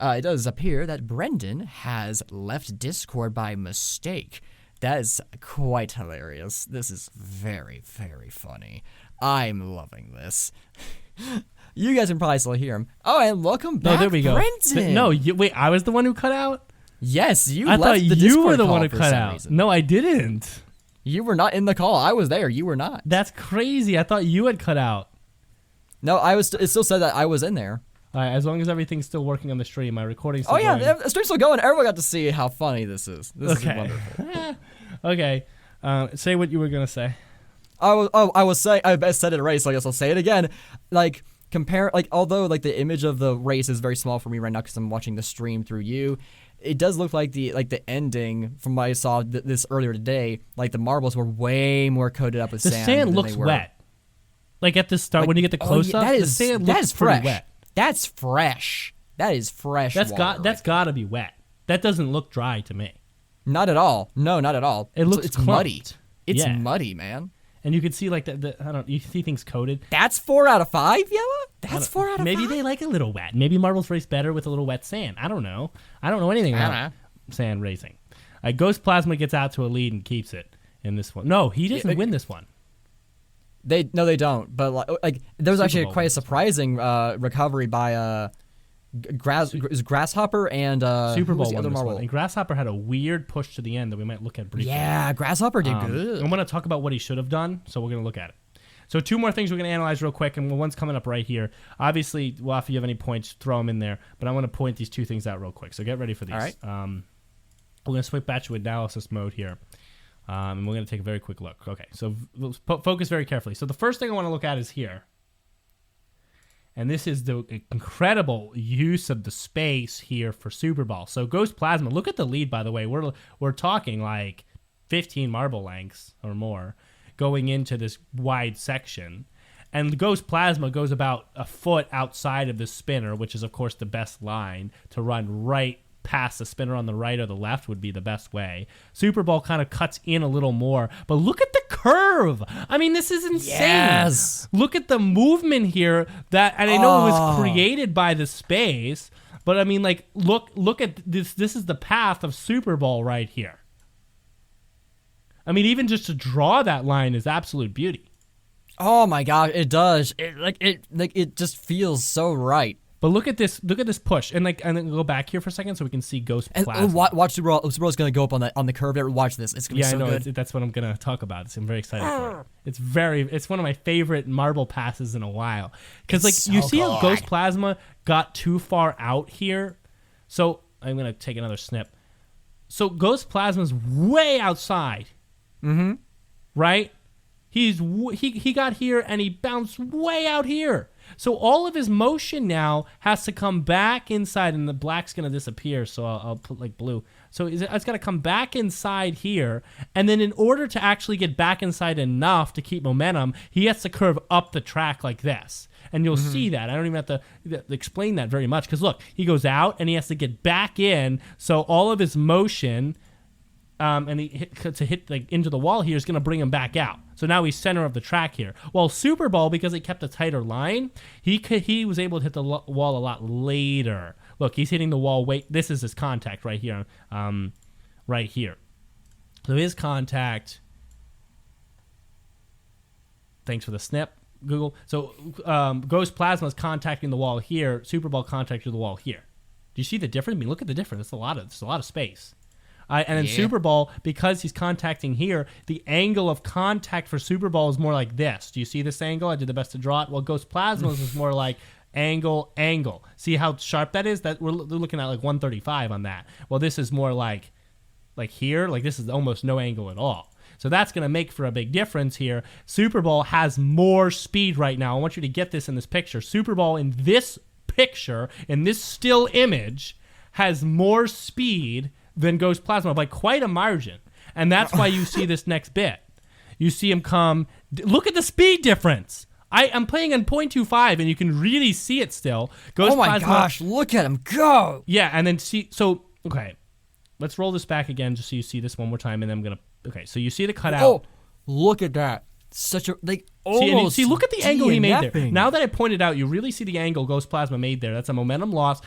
It does appear that Brendan has left Discord by mistake. That is quite hilarious. This is very, very funny. I'm loving this. You guys can probably still hear him. Oh, and welcome back, there we go. Brendan. Wait, I was the one who cut out? Yes, you I left thought the you Discord were the call one who for cut some out. reason. No, I didn't. You were not in the call. I was there. You were not. That's crazy. I thought you had cut out. No, I was. It still said that I was in there. All right, as long as everything's still working on the stream, my recording's still Oh going. yeah, the stream's still going. Everyone got to see how funny this is. This is wonderful. Okay, say what you were gonna say. I was saying. I said it already, so I guess I'll say it again. Although the image of the race is very small for me right now because I'm watching the stream through you, it does look like the ending from what I saw this earlier today. Like the marbles were way more coated up with The sand. sand than looks they were. wet. Like at the start, when you get the close up, the sand looks fresh. pretty wet. That's fresh. That is fresh. That's water got to be wet. That doesn't look dry to me. Not at all. No, not at all. It looks it's muddy. clumped. It's Yeah. muddy, man. And you can see like you see things coated. That's 4 out of 5, Yella? That's 4 out of 5. Maybe they like a little wet. Maybe marbles race better with a little wet sand. I don't know. I don't know anything about sand racing. Ghost Plasma gets out to a lead and keeps it in this one. No, he doesn't win this one. They don't. But there was actually Bowl quite a wins. surprising recovery by Grasshopper and Super who was Bowl the won other this marble? one. And Grasshopper had a weird push to the end that we might look at briefly. Yeah, Grasshopper did good. I'm going to talk about what he should have done, so we're going to look at it. So 2 more things we're going to analyze real quick, and one's coming up right here. Obviously, well, if you have any points, throw them in there, but I want to point these 2 things out real quick, so get ready for these. All right. We're going to switch back to analysis mode here, and we're going to take a very quick look. Okay, so let's focus very carefully. So the first thing I want to look at is here, and this is the incredible use of the space here for Super Bowl. So Ghost Plasma, look at the lead, by the way. We're talking like 15 marble lengths or more going into this wide section. And the Ghost Plasma goes about a foot outside of the spinner, which is, of course, the best line to run right past the spinner on the right or the left would be the best way. Super Bowl kind of cuts in a little more, but look at the curve. I mean, this is insane. Yes. Look at the movement here and I know it was created by the space, but I mean, like, look at this. This is the path of Super Bowl right here. I mean, even just to draw that line is absolute beauty. Oh my god, it does. It just feels so right. But look at this push, and then go back here for a second so we can see Ghost And Plasma. watch Super Bowl's gonna go up on the curve there. Watch this. It's gonna be so I know. good. That's what I'm gonna talk about. I'm very excited for it. It's one of my favorite marble passes in a while. Because you see how Ghost Plasma got too far out here. So I'm gonna take another snip. So Ghost Plasma's way outside. Mm-hmm. Right? He got here and he bounced way out here. So all of his motion now has to come back inside, and the black's going to disappear, so I'll put like blue. So it's got to come back inside here, and then in order to actually get back inside enough to keep momentum, he has to curve up the track like this. And you'll see that. I don't even have to explain that very much, because look, he goes out, and he has to get back in, so all of his motion... and he hit into the wall here is going to bring him back out. So now he's center of the track here. Well, Super Bowl, because he kept a tighter line, he was able to hit the wall a lot later. Look, he's hitting the wall. Wait, this is his contact right here. Right here. So his contact. Thanks for the snip, Google. So Ghost Plasma is contacting the wall here. Super Bowl contacted the wall here. Do you see the difference? I mean, look at the difference. It's a lot of space. And then Super Bowl, because he's contacting here, the angle of contact for Super Bowl is more like this. Do you see this angle? I did the best to draw it. Well, Ghost Plasma is more like angle. See how sharp that is? That we're looking at like 135 on that. Well, this is more like here. Like this is almost no angle at all. So that's going to make for a big difference here. Super Bowl has more speed right now. I want you to get this in this picture. Super Bowl in this picture, in this still image, has more speed than Ghost Plasma by quite a margin. And that's why you see this next bit. You see him come. Look at the speed difference. I'm playing on 0.25, and you can really see it still. Ghost Plasma, gosh, look at him go. Yeah, and then see. So, okay. Let's roll this back again just so you see this one more time, and then I'm going to. Okay, so you see the cutout. Oh, look at that. such a like See, almost. look at the angle he made there. DNFing. Now that I pointed out, you really see the angle Ghost Plasma made there. That's a momentum loss.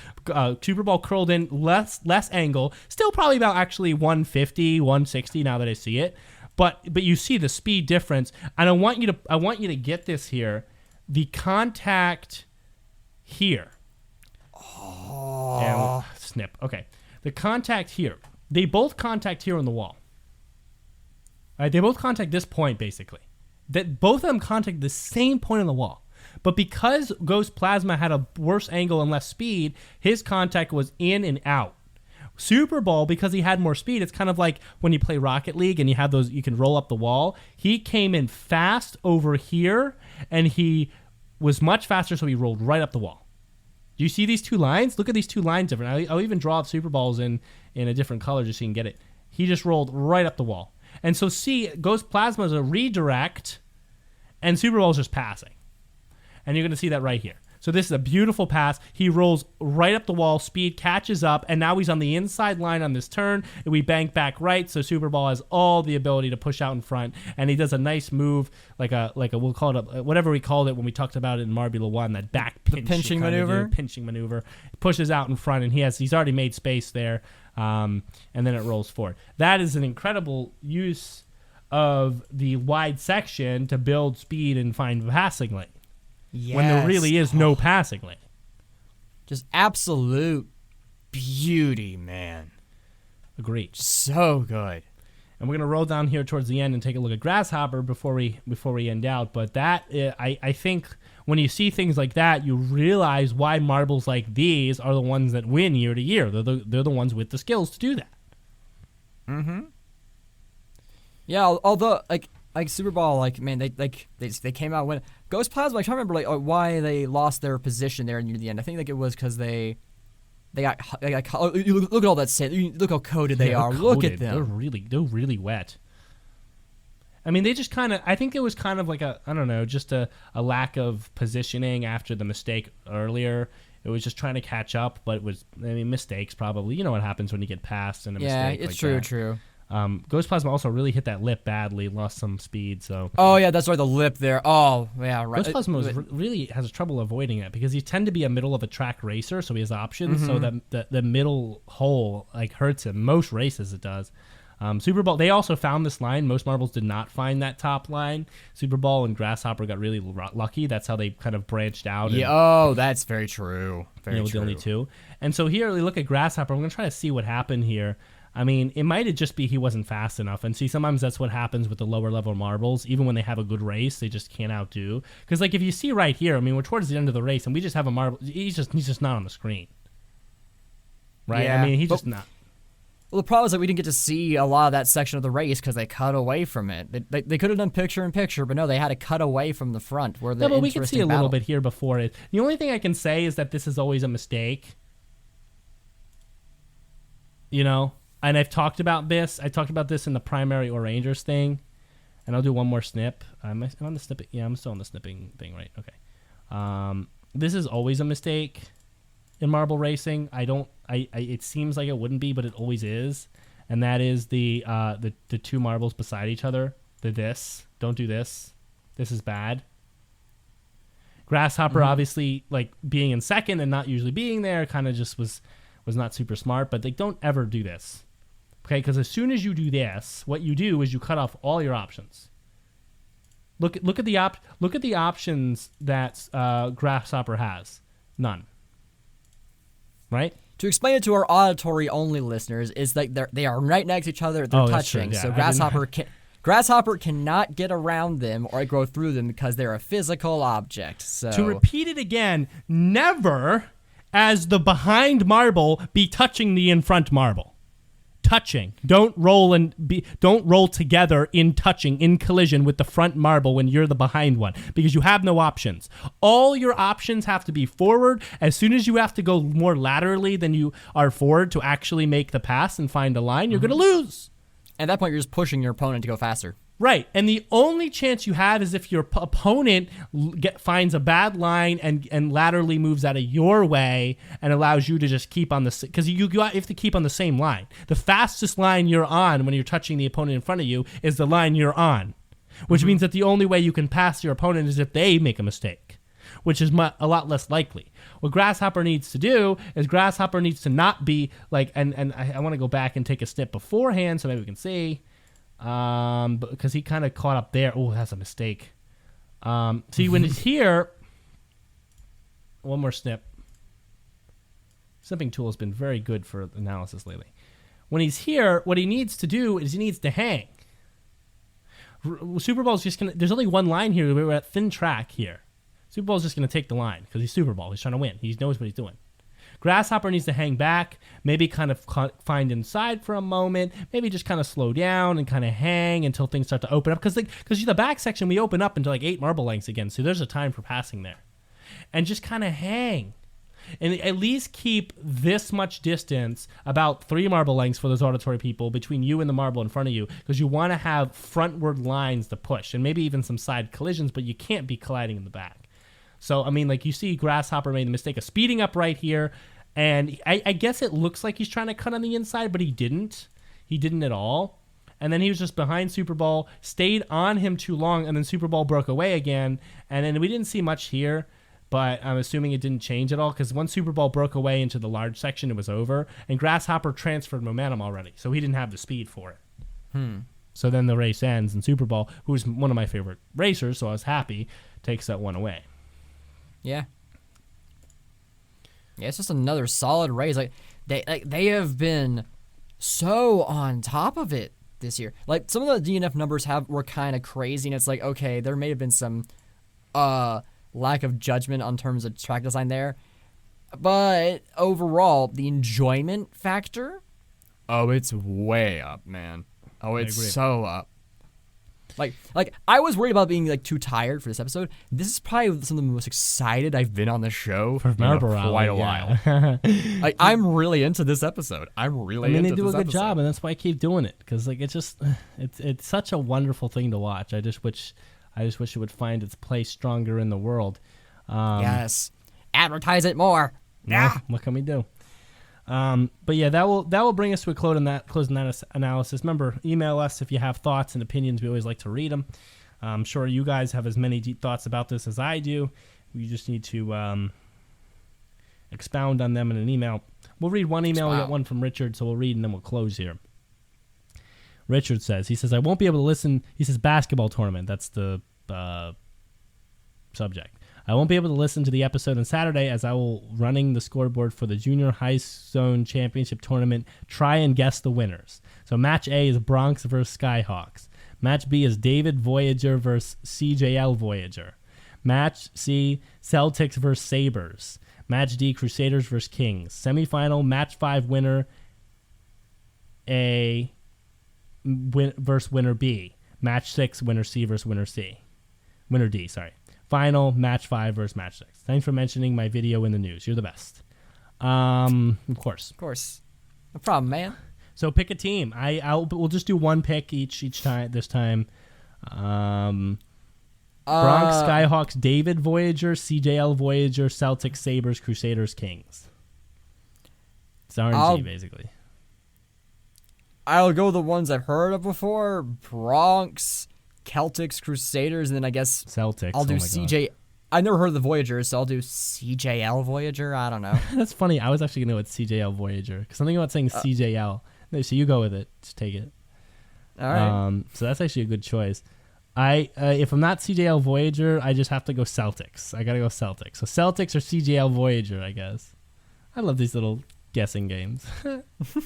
Super Ball curled in, less angle. Still probably about actually 150, 160 now that I see it. But you see the speed difference. And I want you to get this here. The contact here. Oh. Yeah, snip. Okay. The contact here. They both contact here on the wall. All right, they both contact this point, basically. That both of them contact the same point on the wall. But because Ghost Plasma had a worse angle and less speed, his contact was in and out. Super Ball, because he had more speed, it's kind of like when you play Rocket League and you have those, you can roll up the wall. He came in fast over here, and he was much faster, so he rolled right up the wall. Do you see these two lines? Look at these two lines different. I'll even draw up Super Balls in a different color just so you can get it. He just rolled right up the wall. And so see, Ghost Plasma is a redirect, and Super Ball is just passing. And you're going to see that right here. So this is a beautiful pass. He rolls right up the wall, speed catches up, and now he's on the inside line on this turn, and we bank back right, so Super Ball has all the ability to push out in front, and he does a nice move, like a we'll call it whatever we called it when we talked about it in Marbula 1, that back pinch. The pinching maneuver? Pinching maneuver. Pushes out in front, and he's already made space there, and then it rolls forward. That is an incredible use of the wide section to build speed and find passing lane. Yes. When there really is no passing lane. Just absolute beauty, man. Agreed. So good. And we're going to roll down here towards the end and take a look at Grasshopper before we end out. But that, I think when you see things like that, you realize why marbles like these are the ones that win year to year. They're the ones with the skills to do that. Mm-hmm. Yeah, although, like Super Ball, like, man, they came out when Ghost Plasma. I can't remember why they lost their position there near the end. I think like it was because they got oh, look at all that sand. Look how coated they are. Coated. Look at them. They're really wet. I mean, they just kind of. I think it was kind of like just a lack of positioning after the mistake earlier. It was just trying to catch up, but it was. I mean, mistakes probably. You know what happens when you get past and a mistake. Yeah, it's like true. That. True. Ghost Plasma also really hit that lip badly, lost some speed. So. Oh yeah, that's right. The lip there. Oh yeah, right. Ghost Plasma really has trouble avoiding it because you tend to be a middle of a track racer, so he has options. Mm-hmm. So that the middle hole like hurts him. Most races it does. Super Ball, they also found this line. Most marbles did not find that top line. Super Ball and Grasshopper got really lucky. That's how they kind of branched out. Yeah. Oh, that's very true. Very true. The only two. And so here we look at Grasshopper. I'm going to try to see what happened here. I mean, it might just be he wasn't fast enough. And see, sometimes that's what happens with the lower level marbles. Even when they have a good race, they just can't outdo. Because, like, if you see right here, I mean, we're towards the end of the race, and we just have a marble. He's just not on the screen. Right? Yeah, I mean, he's just not. Well, the problem is that we didn't get to see a lot of that section of the race because they cut away from it. They could have done picture-in-picture, but no, they had to cut away from the front. Where No, but we can see a little bit here before it. The only thing I can say is that this is always a mistake. You know? And I've talked about this. I talked about this in the primary or Rangers thing. And I'll do one more snip. I'm on the snipping. Yeah, I'm still on the snipping thing, right? Okay. This is always a mistake in marble racing. It seems like it wouldn't be, but it always is. And that is the two marbles beside each other. Don't do this. This is bad. Grasshopper, obviously, like being in second and not usually being there, kind of just was not super smart. But they don't ever do this. Okay, because as soon as you do this, what you do is you cut off all your options. Look at the options that Grasshopper has. None. Right? To explain it to our auditory-only listeners, is like they are right next to each other. They're touching, yeah, so Grasshopper cannot get around them or go through them because they're a physical object. So to repeat it again, never, as the behind marble, be touching the in front marble. Touching. Don't roll together in touching, in collision with the front marble when you're the behind one, because you have no options. All your options have to be forward. As soon as you have to go more laterally than you are forward to actually make the pass and find a line, you're going to lose. At that point, you're just pushing your opponent to go faster. Right, and the only chance you have is if your opponent finds a bad line and laterally moves out of your way and allows you to just keep on the... Because you have to keep on the same line. The fastest line you're on when you're touching the opponent in front of you is the line you're on. which means that the only way you can pass your opponent is if they make a mistake, which is a lot less likely. What Grasshopper needs to do is Grasshopper needs to not be like, and I want to go back and take a snip beforehand so maybe we can see, because he kind of caught up there. Oh, that's a mistake. See, when he's here, one more snip. Snipping tool has been very good for analysis lately. When he's here, what he needs to do is he needs to hang. Super Bowl's just going to... There's only one line here. We're at thin track here. Super Bowl's just going to take the line because he's Super Bowl. He's trying to win. He knows what he's doing. Grasshopper needs to hang back, maybe kind of find inside for a moment, maybe just kind of slow down and kind of hang until things start to open up. Because the back section, we open up into like 8 marble lengths again, so there's a time for passing there. And just kind of hang. And at least keep this much distance, about 3 marble lengths for those auditory people, between you and the marble in front of you, because you want to have frontward lines to push, and maybe even some side collisions, but you can't be colliding in the back. So, I mean, like you see Grasshopper made the mistake of speeding up right here, and I guess it looks like he's trying to cut on the inside, but he didn't. He didn't at all. And then he was just behind Super Bowl, stayed on him too long, and then Super Bowl broke away again, and then we didn't see much here. But I'm assuming it didn't change at all because once Super Bowl broke away into the large section, it was over. And Grasshopper transferred momentum already, so he didn't have the speed for it. So then the race ends, and Super Bowl, who's one of my favorite racers, so I was happy, takes that one away. Yeah. Yeah, it's just another solid race. They have been so on top of it this year. Like, some of the DNF numbers were kind of crazy, and it's like, okay, there may have been some lack of judgment on terms of track design there, but overall the enjoyment factor, it's way up, man. It's so up. Like I was worried about being like too tired for this episode. This is probably some of the most excited I've been on the show for quite a while. Like, I'm really into this episode. They do a good job, and that's why I keep doing it, because like it's just it's such a wonderful thing to watch. I just wish it would find its place stronger in the world. Yes. Advertise it more. Yeah. What can we do? But yeah, that will bring us to a close on that analysis. Remember, email us if you have thoughts and opinions. We always like to read them. I'm sure you guys have as many deep thoughts about this as I do. We just need to expound on them in an email. We'll read one email. We got one from Richard, so we'll read and then we'll close here. Richard says, I won't be able to listen. He says basketball tournament. That's the subject. I won't be able to listen to the episode on Saturday as I will running the scoreboard for the Junior High Zone Championship Tournament. Try and guess the winners. So match A is Bronx versus Skyhawks. Match B is David Voyager versus CJL Voyager. Match C, Celtics versus Sabres. Match D, Crusaders versus Kings. Semifinal, match 5 winner A versus winner B. Match 6, winner C versus winner C. Winner D, sorry. Final, match 5 versus match 6. Thanks for mentioning my video in the news. You're the best. Of course. Of course. No problem, man. So pick a team. We'll just do one pick each time this time. Bronx Skyhawks, David Voyager, CJL Voyager, Celtics, Sabres, Crusaders, Kings. It's RNG, basically. I'll go the ones I've heard of before. Bronx, Celtics, Crusaders, and then I guess Celtics. I'll do CJ. I never heard of the Voyagers, so I'll do CJL Voyager. I don't know. That's funny. I was actually going to go with CJL Voyager because something about saying CJL. No, so you go with it. Just take it. All right. So that's actually a good choice. If I'm not CJL Voyager, I just have to go Celtics. I got to go Celtics. So Celtics or CJL Voyager, I guess. I love these little guessing games. Because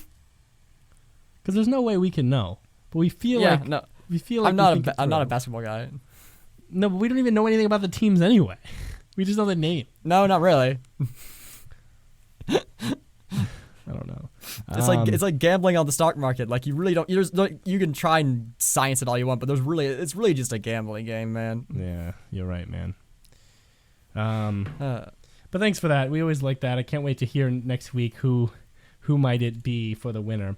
there's no way we can know. But we feel like... No. We feel like I'm not a basketball guy. No, but we don't even know anything about the teams anyway. We just know the name. No, not really. I don't know. It's like gambling on the stock market. Like, you really don't. You can try and science it all you want, but it's really just a gambling game, man. Yeah, you're right, man. But thanks for that. We always like that. I can't wait to hear next week who might it be for the winner.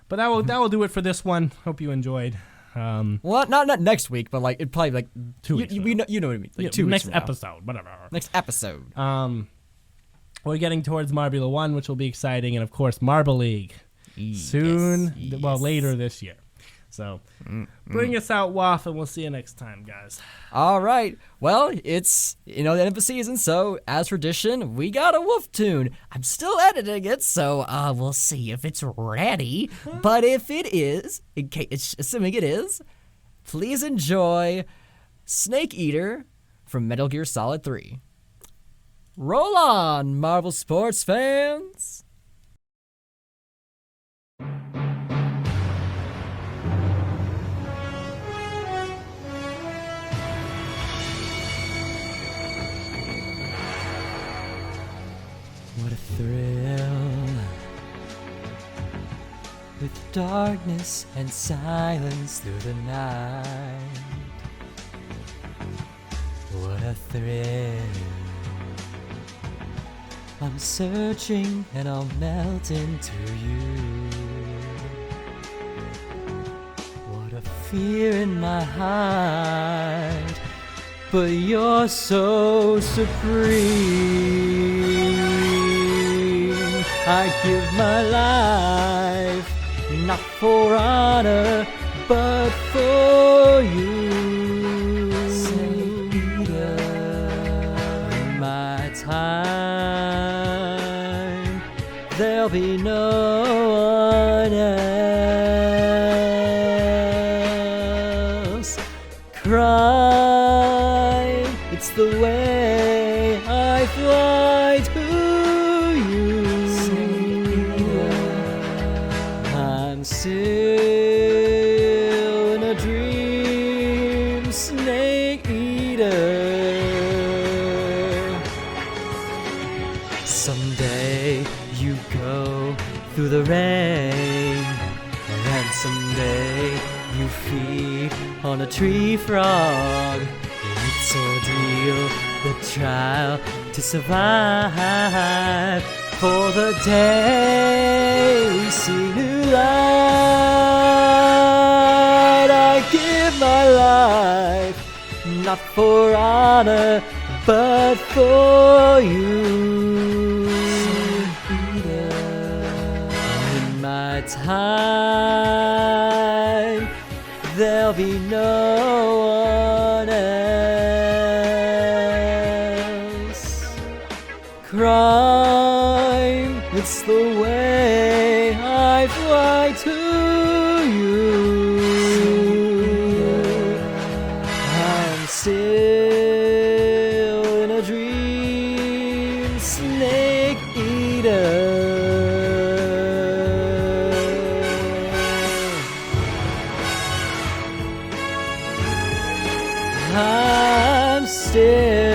But that will do it for this one. Hope you enjoyed. Well, not next week, but like it probably like 2 weeks. You know what I mean. Like 2 weeks. Next episode, whatever. Next episode. We're getting towards Marbula 1, which will be exciting, and of course Marble League soon. Yes. Well, later this year. So bring us out, Wof, and we'll see you next time, guys. All right. Well, it's, the end of the season, so as tradition, we got a Wof Tune. I'm still editing it, so we'll see if it's ready. But if it is, assuming it is, please enjoy Snake Eater from Metal Gear Solid 3. Roll on, Marvel sports fans! What a thrill, with darkness and silence through the night. What a thrill, I'm searching and I'll melt into you. What a fear in my heart, but you're so supreme. I give my life, not for honor, but for you. Snake Eater, in my time, there'll be no one else. Crime, it's the way I fly to you. I'm still in a dream, Snake Eater. Someday you go through the rain, and someday you feed on a tree frog. It's ordeal, the trial to survive. For the day we see new light, I give my life, not for honor, but for you. In my time, there'll be no one else. Crime, it's the way I fly to you. I'm still in a dream, Snake Eater. I'm still